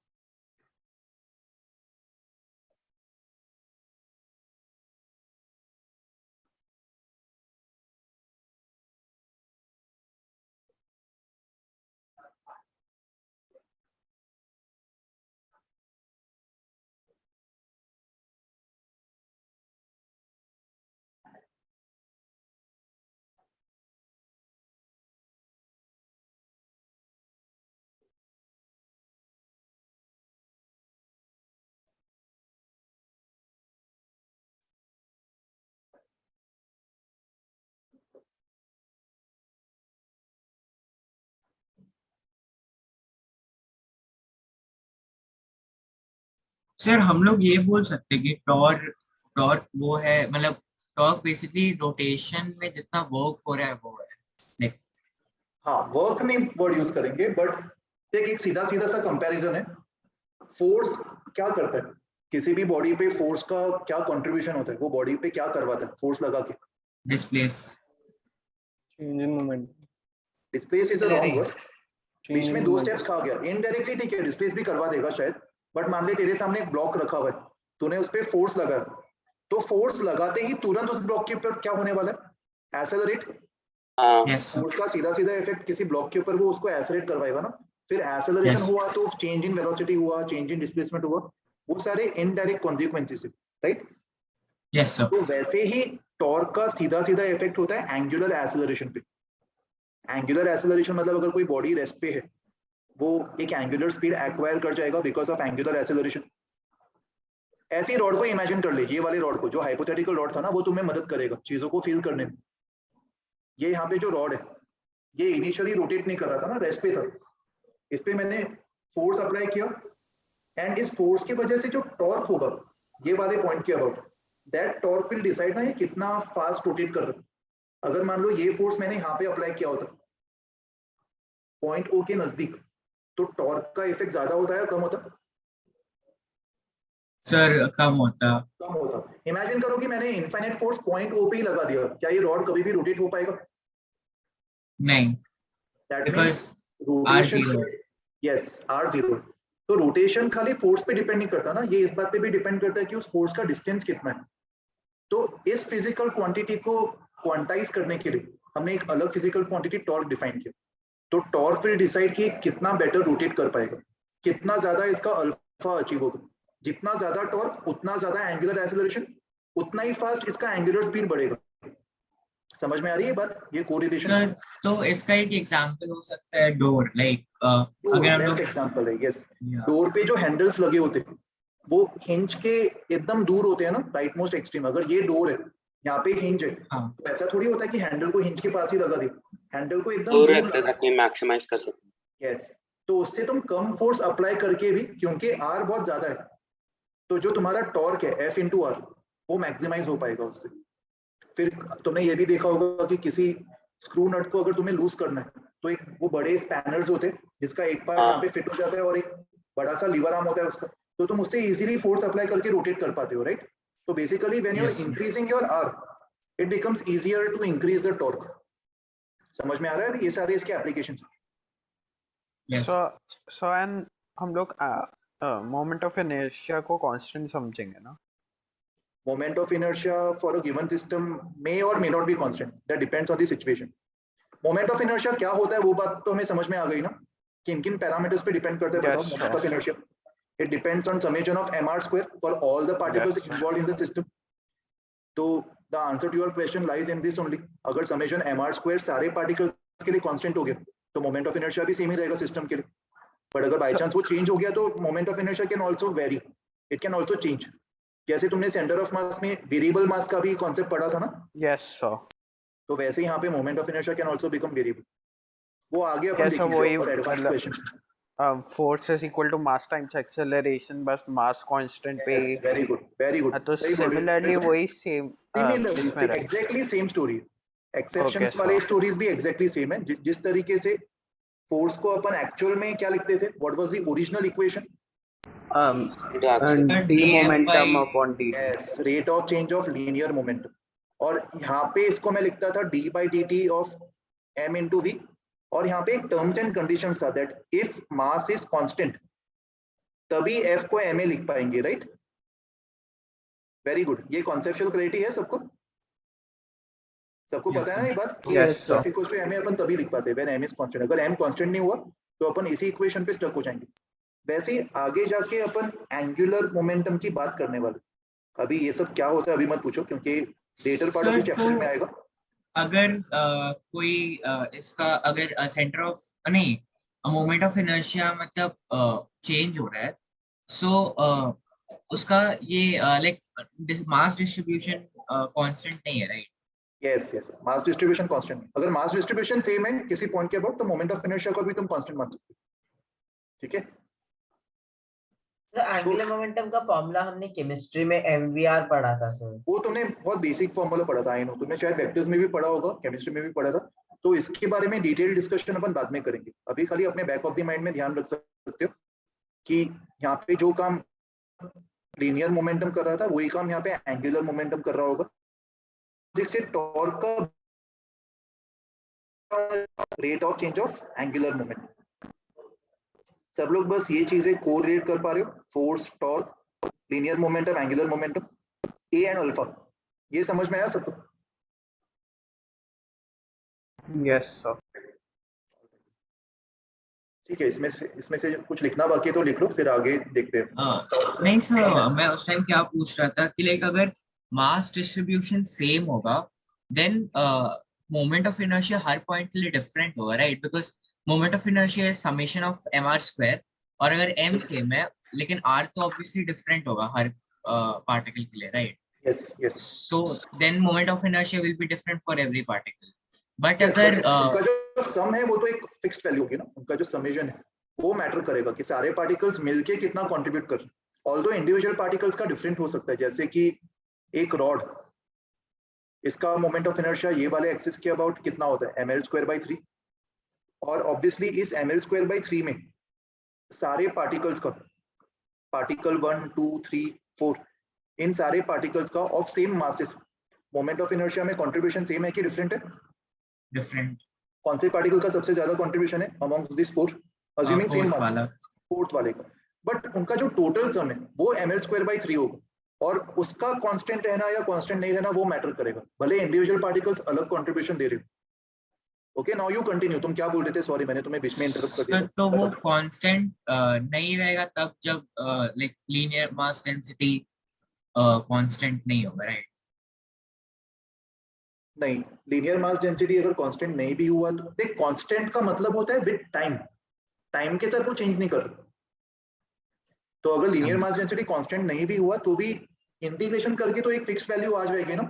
सर हम लोग ये बोल सकते हैं कि टॉर्क टॉर्क वो है, मतलब टॉर्क बेसिकली रोटेशन में जितना वर्क हो रहा है वो है। Like, हाँ, वर्क नहीं वर्ड यूज करेंगे, बट एक सीधा सीधा सा कंपैरिजन है। फोर्स क्या करता है, किसी भी बॉडी पे फोर्स का क्या कंट्रीब्यूशन होता है, वो बॉडी पे क्या करवाता है फोर्स लगा के? Displace. Change in moment. Displace is a wrong word, beach change में इन दो मोमेंट। स्टेप्स खा गया। इनडायरेक्टली ठीक है, डिस्प्लेस भी करवा देगा शायद, बट मान ले तेरे सामने एक ब्लॉक रखा हुआ है, तूने उस पे फोर्स लगाया, तो फोर्स लगाते ही तुरंत उस ब्लॉक के ऊपर क्या होने वाला है? एक्सेलरेट। Yes sir. फोर्स का सीधा सीधा इफेक्ट किसी ब्लॉक के ऊपर वो उसको एक्सेलरेट करवाएगा ना, फिर एक्सेलरेशन Yes. हुआ तो चेंज इन वेलोसिटी हुआ, चेंज इन डिस्प्लेसमेंट हुआ, वो सारे इनडायरेक्ट कॉन्सिक्वेंसेस है, राइट? Yes sir. तो वैसे ही टॉर्क का सीधा सीधा इफेक्ट होता है एंगुलर एक्सेलरेशन पे। एंगुलर एक्सेलरेशन मतलब अगर कोई बॉडी रेस्ट पे है, वो एक एंगुलर स्पीड एक्वायर कर जाएगा बिकॉज ऑफ एंगुलर एक्सेलरेशन। ऐसी रॉड को इमेजिन कर ले, ये वाले रॉड को, जो हाइपोथेटिकल रॉड था ना, वो तुम्हें मदद करेगा चीजों को फील करने में। ये यहाँ पे जो रॉड है, ये इनिशियली रोटेट नहीं कर रहा था ना, रेस्ट पे था, इस पे मैंने फोर्स अप्लाई किया, एंड इस फोर्स की वजह से जो टॉर्क होगा, ये वाले पॉइंट के about, that torque will decide ना ये कितना फास्ट रोटेट कर रहा है। अगर मान लो ये फोर्स मैंने यहाँ पे अप्लाई किया होता पॉइंट ओ के नजदीक, तो टॉर्क का इफेक्ट ज्यादा होता है या कम होता? सर कम होता। कम होता। इमेजिन करो कि मैंने इनफाइनाइट फोर्स पॉइंट ओ पे ही लगा दिया, क्या ये रॉड कभी भी रोटेट हो पाएगा? नहीं, that because means rotation, R0। Yes R0। तो रोटेशन खाली फोर्स पे डिपेंड नहीं करता ना, ये इस बात पे भी डिपेंड करता है कि उस फोर्स का डिस्टेंस कितना है। तो इस फिजिकल क्वांटिटी को क्वांटाइज करने के लिए हमने एक अलग फिजिकल क्वांटिटी टॉर्क डिफाइन किया। तो टॉर्क विल डिसाइड कि कितना बेटर रोटेट कर पाएगा, कितना ज्यादा इसका अल्फा अचीव होगा। जितना ज्यादा टॉर्क उतना ज्यादा एंगुलर एक्सेलरेशन, उतना ही फास्ट इसका एंगुलर स्पीड बढ़ेगा। समझ में आ रही है बात, ये कोरिलेशन? सर तो इसका एक एग्जांपल हो सकता है डोर, लाइक अगर हम बेस्ट लोग एग्जांपल है, यस। डोर पे जो हैंडल्स लगे होते हैं वो हिंज के एकदम दूर होते हैं ना, राइट मोस्ट एक्सट्रीम। अगर ये डोर है यहाँ पे हिंज है, हाँ। तो ऐसा थोड़ी होता है कि हैंडल को हिंज के पास ही लगा दे, हैंडल को एकदम दूर दूर रखते लगा। ताकि मैक्सिमाइज कर सके। यस, तो उससे तुम कम फोर्स अप्लाई करके भी, क्योंकि आर बहुत ज्यादा है, तो जो तुम्हारा टॉर्क है एफ इंटू आर वो मैक्सिमाइज हो पाएगा उससे। फिर तुमने ये भी देखा होगा कि किसी स्क्रू नट को अगर तुम्हें लूज करना है तो एक वो बड़े स्पैनर्स होते हैं जिसका एक पार्ट यहाँ पे फिट हो जाता है और एक बड़ा सा लीवर आर्म होता है उसका, तो तुम उससे इजीली फोर्स अप्लाई करके रोटेट कर पाते हो, राइट? तो basically when you are Yes. Increasing your r it becomes easier to increase the torque. समझ में आ रहा है अभी ये सारे इसके एप्लीकेशंस? Yes. So and हम लोग मोमेंट ऑफ इनर्शिया को कांस्टेंट समझेंगे ना? Moment of inertia for a given system may or may not be constant. That depends on the situation. Moment of inertia क्या होता है वो बात तो हमें समझ में आ गई ना, किन किन पैरामीटर्स पे डिपेंड करता है बताओ? Yes, Moment of sir. inertia it depends on summation of mr square for all the particles Yes, sir. involved in the system. तो the answer to your question lies in this only. अगर summation mr square सारे particles के लिए constant हो गया तो moment of inertia भी same ही रहेगा सिस्टम के लिए, बट अगर बाय चांस वो चेंज हो गया तो moment of inertia can also vary, it can also change. जैसे तुमने सेंटर ऑफ मास में वेरिएबल मास का भी कॉन्सेप्ट पढ़ा था ना, Yes, sir. तो वैसे यहाँ पे moment of inertia can also become variable. वो आगे अपन Yes, sir, देखेंगे वही और एडवांस मतलब questions. Force is equal to mass times acceleration, बस मास कांस्टेंट पे ही। Very good very good. तो सिमिलरली वही सेम इसमें रहे। Exactly same story, exceptions Okay, वाले sir. स्टोरीज भी एग्जैक्टली सेम है। जिस तरीके से फोर्स को अपन एक्चुअल में क्या लिखते थे, what was the original equation? d momentum upon dt. Yes, rate of change of linear momentum. और यहाँ पे इसको मैं लिखता था d by dt of m into v, और यहाँ पे एक टर्म्स एंड कंडीशंस था that if mass is constant तभी f को ma लिख पाएंगे, राइट? Very good. ये कॉन्सेप्चुअल क्लैरिटी है सबको? सबको Yes, पता है ना ये बात कि Yes, sir. f equals to ma अपन तभी लिख पाते हैं व्हेन m इज कांस्टेंट। अगर m कांस्टेंट नहीं हुआ तो अपन इसी इक्वेशन पे स्टक हो जाएंगे। वैसे ही आगे जाके अपन एंगुलर मोमेंटम की बात करने वाले। अभी ये सब क्या होता है अभी मत पूछो, क्योंकि later part of the Sir, chapter तो में आएगा। अगर कोई इसका अगर सेंटर ऑफ नहीं मोमेंट ऑफ इनर्शिया मतलब चेंज हो रहा है, सो उसका ये लाइक मास डिस्ट्रीब्यूशन कांस्टेंट नहीं है, right? Yes yes, mass distribution constant. अगर मास डिस्ट्रीब्यूशन सेम है किसी पॉइंट के अबाउट तो मोमेंट ऑफ इनर्शिया को भी तुम कांस्टेंट मान सकते हो, ठीक है? तो एंगुलर मोमेंटम का फॉर्मूला हमने केमिस्ट्री में एमवीआर पढ़ा था सर। वो तुमने बहुत बेसिक फॉर्मूला पढ़ा था, आई नो। तुमने शायद वेक्टर्स में भी पढ़ा होगा, केमिस्ट्री में भी पढ़ा था, तो इसके बारे में डिटेल डिस्कशन अपन बाद में करेंगे। अभी खाली अपने बैक ऑफ द माइंड में ध्यान रख सकते हो कि यहाँ पे जो काम लीनियर मोमेंटम कर रहा था वही काम यहाँ पे एंगुलर मोमेंटम कर रहा होगा। जिससे टॉर्क का rate of change of angular momentum, सब लोग बस ये चीजें कोरिलेट कर पा रहे हो? Force, torque, linear momentum, angular momentum, A and alpha, ये समझ में आया सबको? Yes, sir. ठीक है, इसमें से कुछ लिखना बाकी है तो लिख लो, फिर आगे देखते हैं। नहीं सर, मैं उस टाइम क्या पूछ रहा था कि लाइक अगर मास डिस्ट्रीब्यूशन सेम होगा देन मोमेंट ऑफ इनर्शिया हर पॉइंट के लिए डिफरेंट होगा, right? Because moment of inertia is summation of mr square, और अगर m सेम है लेकिन r तो ऑब्वियसली डिफरेंट होगा हर पार्टिकल के लिए, right? Yes yes, so then moment of inertia will be different for every particle. But yes, अगर उनका जो सम है वो तो एक फिक्स्ड वैल्यू होगी ना, उनका जो समेशन है वो मैटर करेगा कि सारे पार्टिकल्स मिलके कितना कंट्रीब्यूट कर रहे हैं। ऑल्दो इंडिविजुअल पार्टिकल्स का डिफरेंट हो सकता है, जैसे कि एक रॉड, इसका मोमेंट ऑफ इनर्शिया ये वाले एक्सिस के अबाउट कितना होता है, ml²/3, और ऑब्वियसली इस ml²/3 में सारे पार्टिकल्स का, पार्टिकल 1 2 3 4, इन सारे पार्टिकल्स का of same masses moment of inertia में कंट्रीब्यूशन सेम है कि डिफरेंट है? डिफरेंट। कौन से पार्टिकल का सबसे ज्यादा कंट्रीब्यूशन है amongst this four, assuming same mass? वाला फोर्थ वाले का। बट उनका जो टोटल सम है वो ml²/3 होगा, और उसका कांस्टेंट रहना या कांस्टेंट नहीं रहना वो मैटर करेगा, भले इंडिविजुअल पार्टिकल्स अलग कंट्रीब्यूशन दे रहे हो। Okay, now you continue. तुम क्या बोल रहे थे? सॉरी, मैंने तुम्हें बीच में इंटरप्ट कर दिया। तो वो कांस्टेंट नहीं रहेगा तब जब like linear mass density constant नहीं होगा, राइट? नहीं, लीनियर मास डेंसिटी अगर कांस्टेंट नहीं भी हुआ तो देख, कांस्टेंट का मतलब होता है विद टाइम, टाइम के साथ वो चेंज नहीं कर रहा। तो अगर लीनियर मास डेंसिटी कांस्टेंट नहीं भी हुआ तो भी इंटीग्रेशन करके तो एक फिक्स वैल्यू आ जाएगी ना।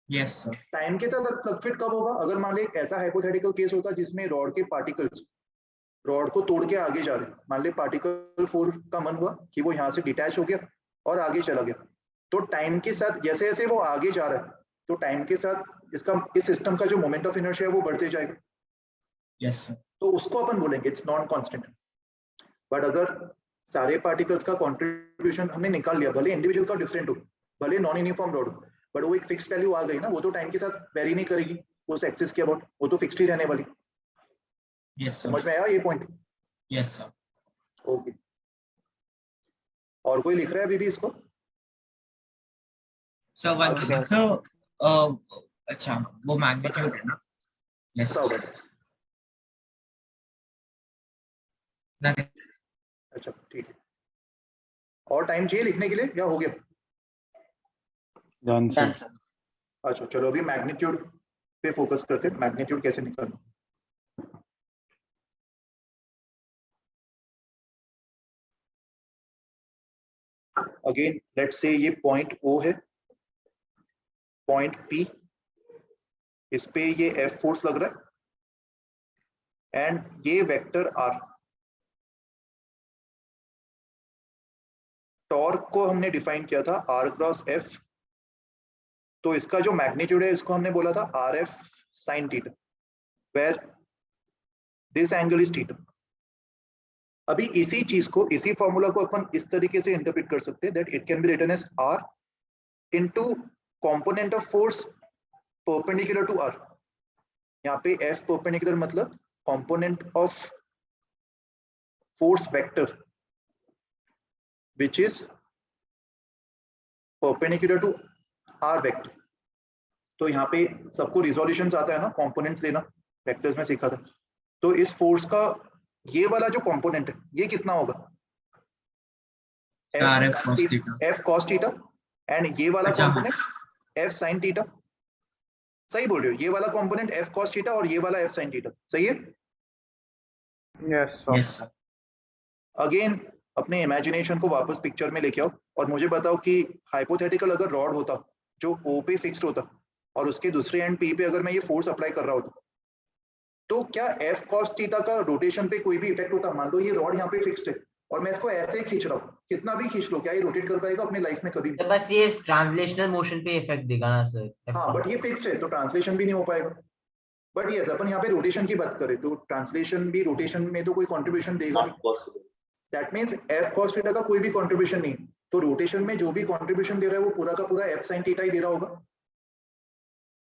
Yes, sir. टाइम के साथ फ्लक्चुएट कब होगा? अगर मान लो एक ऐसा हाइपोथेटिकल केस होता जिसमें रॉड के पार्टिकल्स रॉड को तोड़ के आगे जा रहे, मान ले पार्टिकल 4 का मन हुआ कि वो यहाँ से डिटैच हो गया और आगे चला गया, तो टाइम के साथ जैसे जैसे वो आगे जा रहा है तो टाइम के साथ इसका इस सिस्टम का जो मोमेंट ऑफ इनर्शिया है वो बढ़ते जाएगा। Yes, sir. तो उसको अपन बोलेंगे इट्स नॉन कांस्टेंट। बट अगर सारे पार्टिकल्स का कंट्रीब्यूशन हमने निकाल लिया, भले इंडिविजुअल का डिफरेंट हो, भले नॉन यूनिफॉर्म रॉड हो, बट वो एक फिक्स्ड वैल्यू आ गई ना, वो तो टाइम के साथ वेरी नहीं करेगी उस एक्सिस के अबाउट, वो तो फिक्स्ड ही रहने वाली। Yes, sir. समझ में आया ये पॉइंट? Yes, sir. ओके, और कोई लिख रहा है अभी भी इसको? So one अच्छा। second. So अच्छा वो मैग्नीट्यूड है ना? Yes. क्या होगा? Nothing. अच्छा ठीक है, और टाइम चाहिए लिखने के लिए या हो गया? Done, sir. अच्छा चलो अभी मैग्नीट्यूड पे फोकस करते हैं, मैग्नीट्यूड कैसे निकालना। अगेन लेट्स से ये पॉइंट O है, पॉइंट P, इस पे ये F फोर्स लग रहा है एंड ये वेक्टर R। टॉर्क को हमने डिफाइन किया था R क्रॉस F, तो इसका जो मैग्नीट्यूड है इसको हमने बोला था RF sin theta, where this angle is theta. अभी इसी चीज को, इसी फॉर्मूला को अपन इस तरीके से इंटरप्रेट कर सकते हैं that it can be written as R into component of force perpendicular to R। यहाँ पे F परपेंडिकुलर मतलब component of force vector which is perpendicular to R vector। तो यहाँ पे सबको रिजोल्यूशन आता है ना, कंपोनेंट्स लेना, वेक्टर्स में सीखा था। तो इस फोर्स का ये वाला जो कंपोनेंट है ये कितना होगा? RF cos theta. F cos theta, and ये वाला अच्छा, कंपोनेंट F sin थीटा। सही बोल रहे हो? ये वाला कंपोनेंट F cos थीटा और ये वाला F sin थीटा, सही है? Yes, sir. Yes, sir. Again अपने इमेजिनेशन को वापस पिक्चर में लेके आओ और मुझे बताओ कि हाइपोथेटिकल अगर रॉड होता जो O पे फिक्स्ड होता और उसके दूसरे एंड P पे अगर मैं ये फोर्स अप्लाई कर रहा होता, तो क्या F cos थीटा का रोटेशन पे कोई भी इफेक्ट होता? मान लो ये रॉड यहाँ पे फिक्स्ड है और मैं इसको ऐसे ही खींच रहा हूँ, कितना भी खींच लो, क्या ये रोटेट कर पाएगा अपनी लाइफ में कभी भी? तो बस ये ट्रांसलेशनल मोशन पे इफेक्ट देगा ना सर। हाँ, बट ये फिक्स्ड है तो ट्रांसलेशन भी नहीं हो पाएगा। बट यस, अपन यहाँ पे रोटेशन की बात करें तो ट्रांसलेशन भी, रोटेशन में तो कोई कॉन्ट्रीब्यूशन देगा नहीं। That means F cos theta का कोई भी कंट्रीब्यूशन नहीं, तो रोटेशन में जो भी कंट्रीब्यूशन दे रहा है वो पूरा का पूरा F sin थीटा ही दे रहा होगा,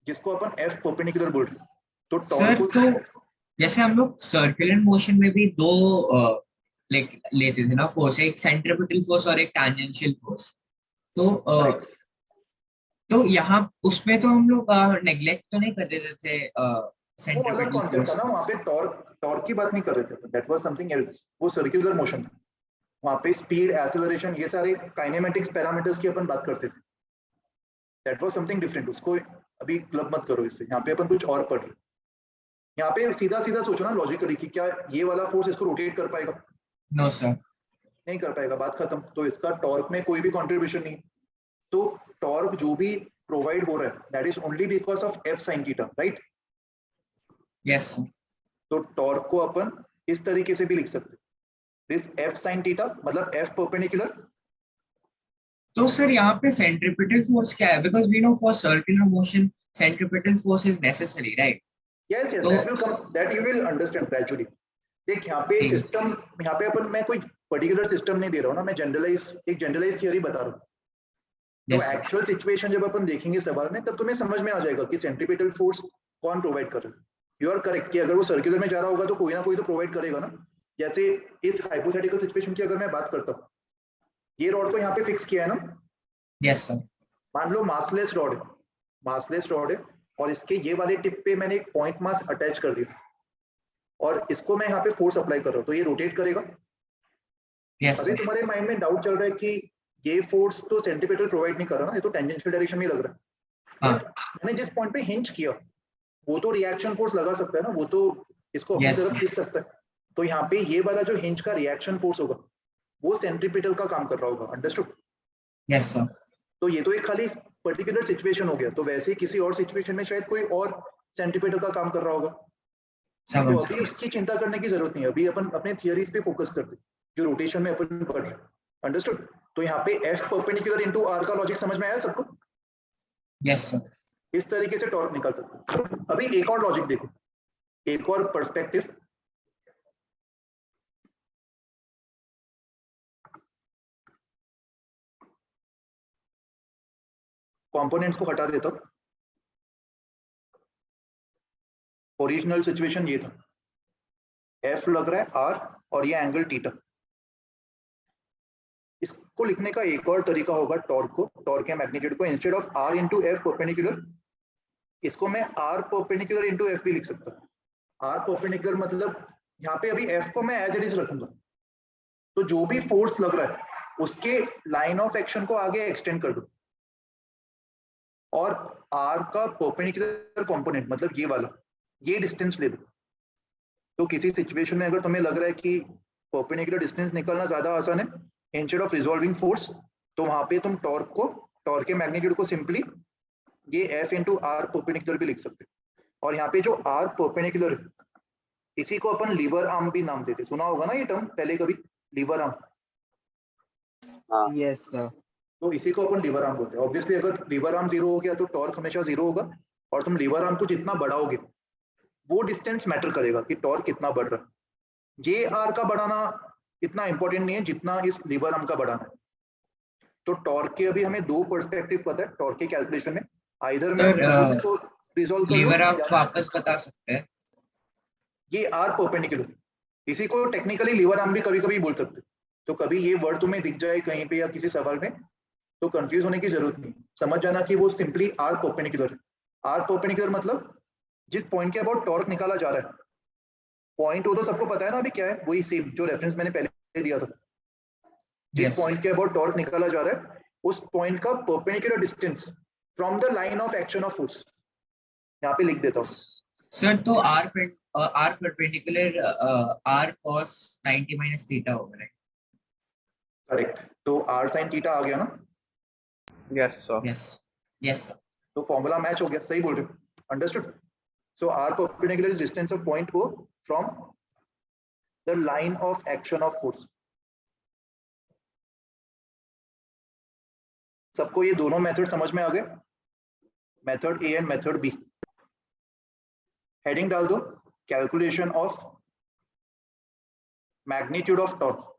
जिसको अपन F परपेंडिकुलर बोल रहे हैं। तो सर टॉर्क तो जैसे हम लोग सर्कुलर मोशन में भी दो लेते थे ना फोर्स, एक सेंट्रीपिटल फोर्स और एक टैंजेंशियल फोर्स। तो यहाँ उसमें तो हम लोग नेग्लेक्ट तो नहीं कर देते थे वो अलग कॉन्सेप्ट था ना, वहाँ पे टॉर्क की बात नहीं कर रहे थे, दैट वाज समथिंग एल्स, वो सर्कुलर मोशन था। वहाँ पे स्पीड, एक्सेलरेशन, ये सारे काइनेमेटिक्स पैरामीटर्स की अपन बात करते थे, दैट वाज समथिंग डिफरेंट। उसको अभी क्लब मत करो इससे, यहाँ पे अपन कुछ और पढ़ रहे हैं। यहाँ पे सीधा सीधा सोचो ना लॉजिकली कि क्या ये वाला फोर्स इसको रोटेट कर पाएगा? नो सर, नहीं कर पाएगा, बात खत्म। तो इसका टॉर्क में कोई भी कंट्रीब्यूशन नहीं, तो टॉर्क जो भी प्रोवाइड हो रहा है that is only because of F sin theta, right? Yes. तो टॉर्क को अपन इस तरीके से भी लिख सकते हैं, दिस F sin थीटा मतलब F परपेंडिकुलर। तो सर यहाँ पे सेंट्रीपिटल फोर्स क्या है? Because we know for circular motion centripetal force is necessary, right? Yes yes, that will come, that you will understand gradually. देख यहाँ पे सिस्टम, यहाँ पे अपन, मैं कोई पर्टिकुलर सिस्टम नहीं दे रहा हूँ ना, मैं एक जनरलाइज थियरी बता रहा हूँ। तो एक्चुअल सिचुएशन जब अपन देखेंगे सवाल में तब तुम्हें समझ में आ जाएगा कि सेंट्रीपिटल फोर्स कौन प्रोवाइड कर रहा है। यू आर करेक्ट कि अगर वो सर्कुलर में जा रहा होगा तो कोई ना कोई तो प्रोवाइड करेगा ना। जैसे इस हाइपोथेटिकल सिचुएशन की अगर मैं बात करता हूँ, ये रॉड को यहाँ पे फिक्स किया है ना। Yes sir. मान लो मासलेस रॉड है और इसके ये वाले टिप पे मैंने एक पॉइंट मास अटैच कर दिया और इसको मैं यहाँ पे फोर्स अप्लाई कर रहा हूँ, तो ये रोटेट करेगा। यस अभी तुम्हारे माइंड में डाउट चल रहा है कि ये फोर्स तो सेंट्रीपिटल प्रोवाइड नहीं कर रहा ना, ये तो टेंजेंशियल डायरेक्शन में लग रहा है। हाँ। मैंने जिस पॉइंट पे हिंज किया वो तो रिएक्शन फोर्स लगा सकता है ना, वो तो इसको अपनी तरफ खींच सकता है। तो यहाँ पे ये वाला जो हिंज का रिएक्शन फोर्स होगा वो सेंट्रीपिटल का काम कर रहा होगा, अंडरस्टूड? Yes sir. तो ये तो एक खाली पर्टिकुलर सिचुएशन हो गया, तो वैसे ही किसी और सिचुएशन में शायद कोई और सेंटीमीटर का काम कर रहा होगा। तो अभी उसकी चिंता करने की जरूरत नहीं है, अभी अपन अपने थियरीज पे फोकस करते जो रोटेशन में अपन पढ़ रहे हैं। अंडरस्टूड? तो यहाँ पे F परपेंडिकुलर इनटू R का लॉजिक समझ में आया सबको? Yes sir. इस तरीके से टॉर्क निकाल सकते हो। अभी एक और लॉजिक देखो, एक और पर्सपेक्टिव। कंपोनेंट्स को हटा देता हूं। ओरिजिनल सिचुएशन ये था, F लग रहा है R और ये एंगल थीटा। इसको लिखने का एक और तरीका होगा टॉर्क को, टॉर्क के मैग्नीट्यूड को, instead of R into F perpendicular, इसको मैं R परपेंडिकुलर इंटू F भी लिख सकता हूँ। R परपेंडिकुलर मतलब यहाँ पे अभी F को मैं एज इट इज रखूंगा, तो जो भी फोर्स लग रहा है उसके लाइन ऑफ एक्शन को आगे एक्सटेंड कर दो, और R का परपेंडिकुलर कंपोनेंट मतलब ये वाला, ये डिस्टेंस ले लो। तो किसी सिचुएशन में अगर तुम्हें लग रहा है कि परपेंडिकुलर डिस्टेंस निकालना ज्यादा आसान है इंस्टेड ऑफ रिजॉल्विंग फोर्स, तो वहां पे तुम टॉर्क को, टॉर्क के मैग्नीट्यूड को सिंपली ये F इंटू R परपेंडिकुलर भी लिख सकते हो। और यहाँ पे जो R परपेंडिकुलर है, इसी को अपन लीवर आर्म भी नाम देते, सुना होगा ना ये टर्म पहले कभी, लीवर आर्म। Yes, sir. तो इसी को अपन लीवर आर्म बोलते हैं। ऑब्वियसली अगर लीवर आर्म जीरो हो गया तो टॉर्क हमेशा जीरो होगा, और तुम लीवर आर्म को जितना बढ़ाओगे वो डिस्टेंस मैटर करेगा कि टॉर्क कितना बढ़ रहा है। ये आर का बढ़ाना इतना इंपॉर्टेंट नहीं है जितना इस लीवर आर्म का बढ़ाना है। तो टॉर्क के अभी हमें दो पर्सपेक्टिव पता है टॉर्क के कैलकुलेशन में, आइदर में उसको रिजॉल्व कर लीवर आप लो, वापस बता सकते हैं? ये आर परपेंडिकुलर, इसी को टेक्निकली लीवर आर्म भी कभी कभी बोल सकते। तो कभी ये वर्ड तुम्हें दिख जाए कहीं पे या किसी सवाल में तो कंफ्यूज होने की जरूरत नहीं, समझ जाना कि वो सिंपली आर परपेंडिकुलर है। आर परपेंडिकुलर मतलब जिस पॉइंट के अबाउट टॉर्क निकाला जा रहा है, पॉइंट वो तो सबको पता है ना अभी क्या है, वही सेम जो रेफरेंस मैंने पहले दिया था। जिस पॉइंट के अबाउट टॉर्क निकाला जा रहा है उस पॉइंट का perpendicular distance from the line of action of force, यहाँ पे लिख देता हूँ सर। तो R perpendicular R cos 90 minus theta होगा, राइट? करेक्ट। तो आर साइन थीटा आ गया ना? Yes sir. Yes sir. तो फॉर्मूला मैच हो गया, सही बोल रहे हो, understood? So r perpendicular is distance of point O from the line of action of force. सबको ये दोनों मेथड समझ में आ गए, method A and method B. Heading डाल दो, calculation of magnitude of torque,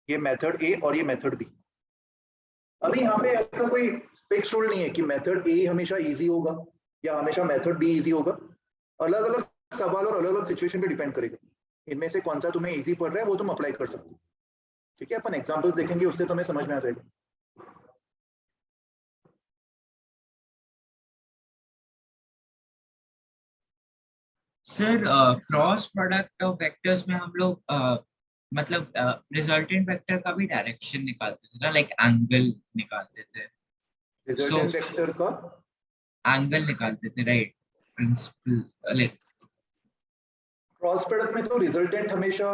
ये मेथड ए और ये मेथड बी। अभी यहाँ पे ऐसा कोई फिक्स रूल नहीं है कि मेथड ए हमेशा इजी होगा या हमेशा मेथड बी इजी होगा, अलग अलग सवाल और अलग अलग सिचुएशन पे डिपेंड करेगा, इनमें से कौन सा तुम्हें इजी पड़ रहा है वो तुम अप्लाई कर सकते हो। ठीक है, अपन एग्जांपल्स देखेंगे उससे तुम्हें समझ में आ जाएगा। Sir cross product of vectors में हम लोग मतलब रिजल्टेंट वेक्टर का भी डायरेक्शन निकालते थे ना, लाइक एंगल निकालते थे, रिजल्टेंट वेक्टर का एंगल निकालते थे, right? Principal like cross product में तो रिजल्टेंट हमेशा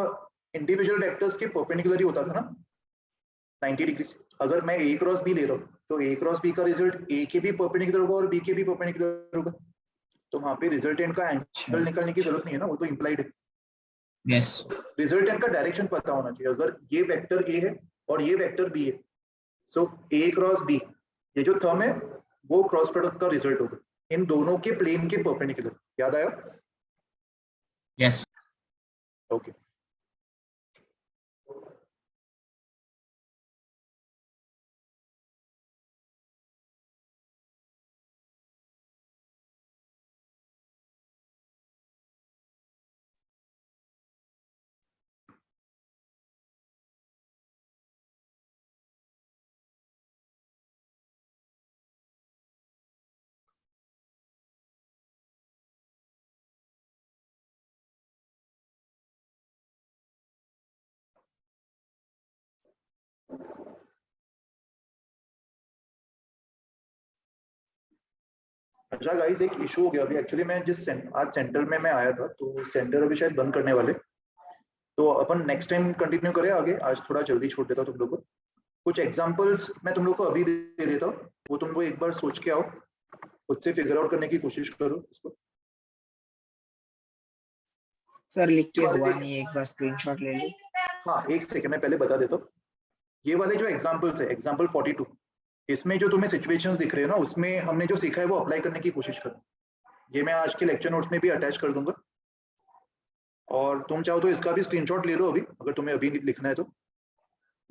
इंडिविजुअल वेक्टर्स के परपेंडिकुलर ही होता था ना, 90 डिग्री। अगर मैं ए क्रॉस बी ले रहा हूँ तो ए क्रॉस बी का रिजल्ट ए के भी परपेंडिकुलर होगा और बी के भी परपेंडिकुलर होगा, तो वहां पे रिजल्टेंट का एंगल निकालने की जरूरत नहीं है ना, वो तो इंप्लाइड है। यस। रिजल्टेंट का डायरेक्शन पता होना चाहिए। अगर ये वेक्टर ए है और ये वेक्टर बी है, सो ए क्रॉस बी, ये जो थंब है वो क्रॉस प्रोडक्ट का रिजल्ट होगा इन दोनों के प्लेन के परपेंडिकुलर। याद आया? यस। ओके। अच्छा गाइस, एक इशू हो गया अभी एक्चुअली। मैं आज सेंटर में मैं आया था तो सेंटर अभी शायद बंद करने वाले, तो अपन नेक्स्ट टाइम कंटिन्यू करें आगे, आज थोड़ा जल्दी छोड़ देता तुम लोग को। कुछ एग्जांपल्स मैं तुम लोग को अभी दे देता हूँ, वो तुम लोग एक बार सोच के आओ, खुद से फिगर आउट करने की कोशिश करो इसको। सर लिख के वाले- हुआ नहीं, एक बार स्क्रीनशॉट ले लो। हाँ एक सेकंड मैं पहले बता देता हूँ। ये वाले जो एग्जांपल्स है, एग्जांपल 42, इसमें जो तुम्हें सिचुएशंस दिख रहे हैं ना, उसमें हमने जो सीखा है वो अप्लाई करने की कोशिश करो। ये मैं आज के लेक्चर नोट्स में भी अटैच कर दूंगा, और तुम चाहो तो इसका भी स्क्रीनशॉट ले लो अभी, अगर तुम्हें अभी लिखना है तो।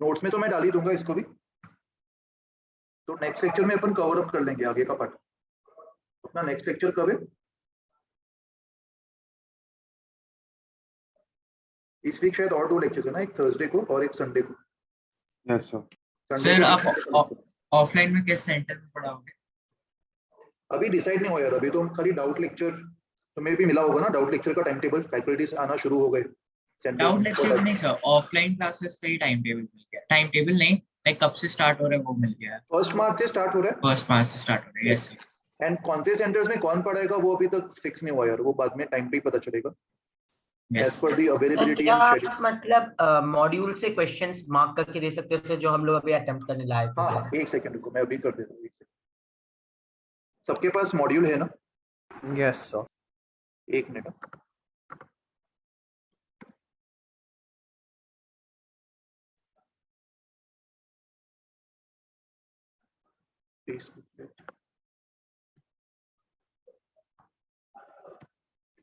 नोट्स में तो मैं डाल ही दूंगा इसको भी। तो नेक्स्ट लेक्चर में अपन कवर अप कर लेंगे आगे का पार्ट। अपना नेक्स्ट लेक्चर कब है? इस वीक शायद और 2 लेक्चर्स है ना, एक थर्सडे को और एक संडे को। Yes sir. संडे सर को आप discuss ऑफलाइन में किस सेंटर में पढ़ाओगे? अभी डिसाइड नहीं हुआ यार, अभी तो खाली डाउट लेक्चर तुम्हें भी मिला होगा ना, डाउट लेक्चर का टाइम टेबल, फैकल्टीज आना शुरू हो गए। डाउट लेक्चर नहीं सर, ऑफलाइन क्लासेस का ही टाइम टेबल मिल गया। टाइम टेबल नहीं, लाइक कब से स्टार्ट हो रहा है वो मिल गया है। 1 मार्च से स्टार्ट हो रहा है, 1 मार्च से स्टार्ट हो रहा है। Yes sir. एंड कौन से सेंटर्स में कौन पढ़ाएगा वो अभी तक फिक्स नहीं हुआ यार, वो बाद में टाइम पे ही पता चलेगा एज यस पर द अवेलेबिलिटी क्या एंड आप शेड्यूल। मतलब मॉड्यूल से क्वेश्चंस मार्क करके दे सकते हो सर, जो हम लोग अभी अटेम्प्ट करने लायक हाँ हो हाँ एक सेकंड रुको, मैं अभी कर देता हूँ, एक सेकंड। सबके पास मॉड्यूल है ना? Yes sir. एक मिनट।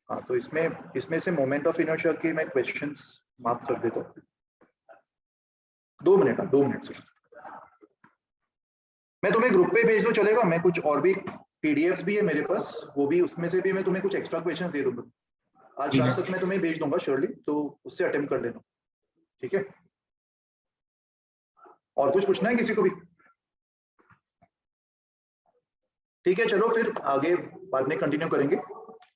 हाँ तो इसमें से मोमेंट ऑफ इनर्शिया के मैं क्वेश्चंस मार्क कर देता हूँ। 2 मिनट, 2 मिनट सिर्फ। मैं तुम्हें ग्रुप पे भेज दूं चलेगा? मैं कुछ और भी पीडीएफ्स भी है मेरे पास, वो भी, उसमें से भी मैं तुम्हें कुछ एक्स्ट्रा क्वेश्चंस दे दूंगा आज ठीक है रात सर। तक, मैं तुम्हें भेज दूंगा श्योरली, तो उससे अटेम्प्ट कर लेना, ठीक है? और कुछ पूछना है किसी को भी? ठीक है चलो फिर आगे बाद में कंटिन्यू करेंगे।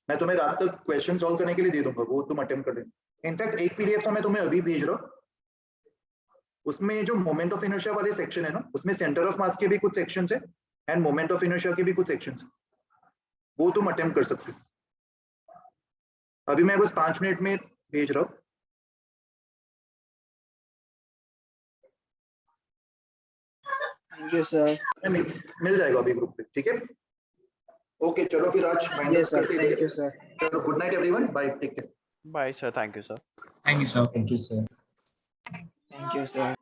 मैं तुम्हें रात तक क्वेश्चन सॉल्व करने के लिए दे दूंगा, वो तुम अटेम्प्ट कर लेना। इनफैक्ट एक पीडीएफ तो मैं तुम्हें अभी भेज रहा हूँ, उसमें जो मोमेंट ऑफ इनर्शिया वाले सेक्शन है ना, उसमें सेंटर ऑफ मास के भी कुछ सेक्शंस है एंड मोमेंट ऑफ इनर्शिया के भी कुछ सेक्शंस है, वो तुम अटेम्प्ट कर सकते हो। अभी मैं बस 5 मिनट में भेज रहा हूँ। Thank you sir. मिल जाएगा अभी ग्रुप पे, ठीक है? ओके चलो फिर आज वाइंड यस अप सर, करते थैंक यू हैं। सर। चलो good night everyone, bye, take care. Bye sir, thank you sir. Thank you sir. Thank you, sir. Thank you sir.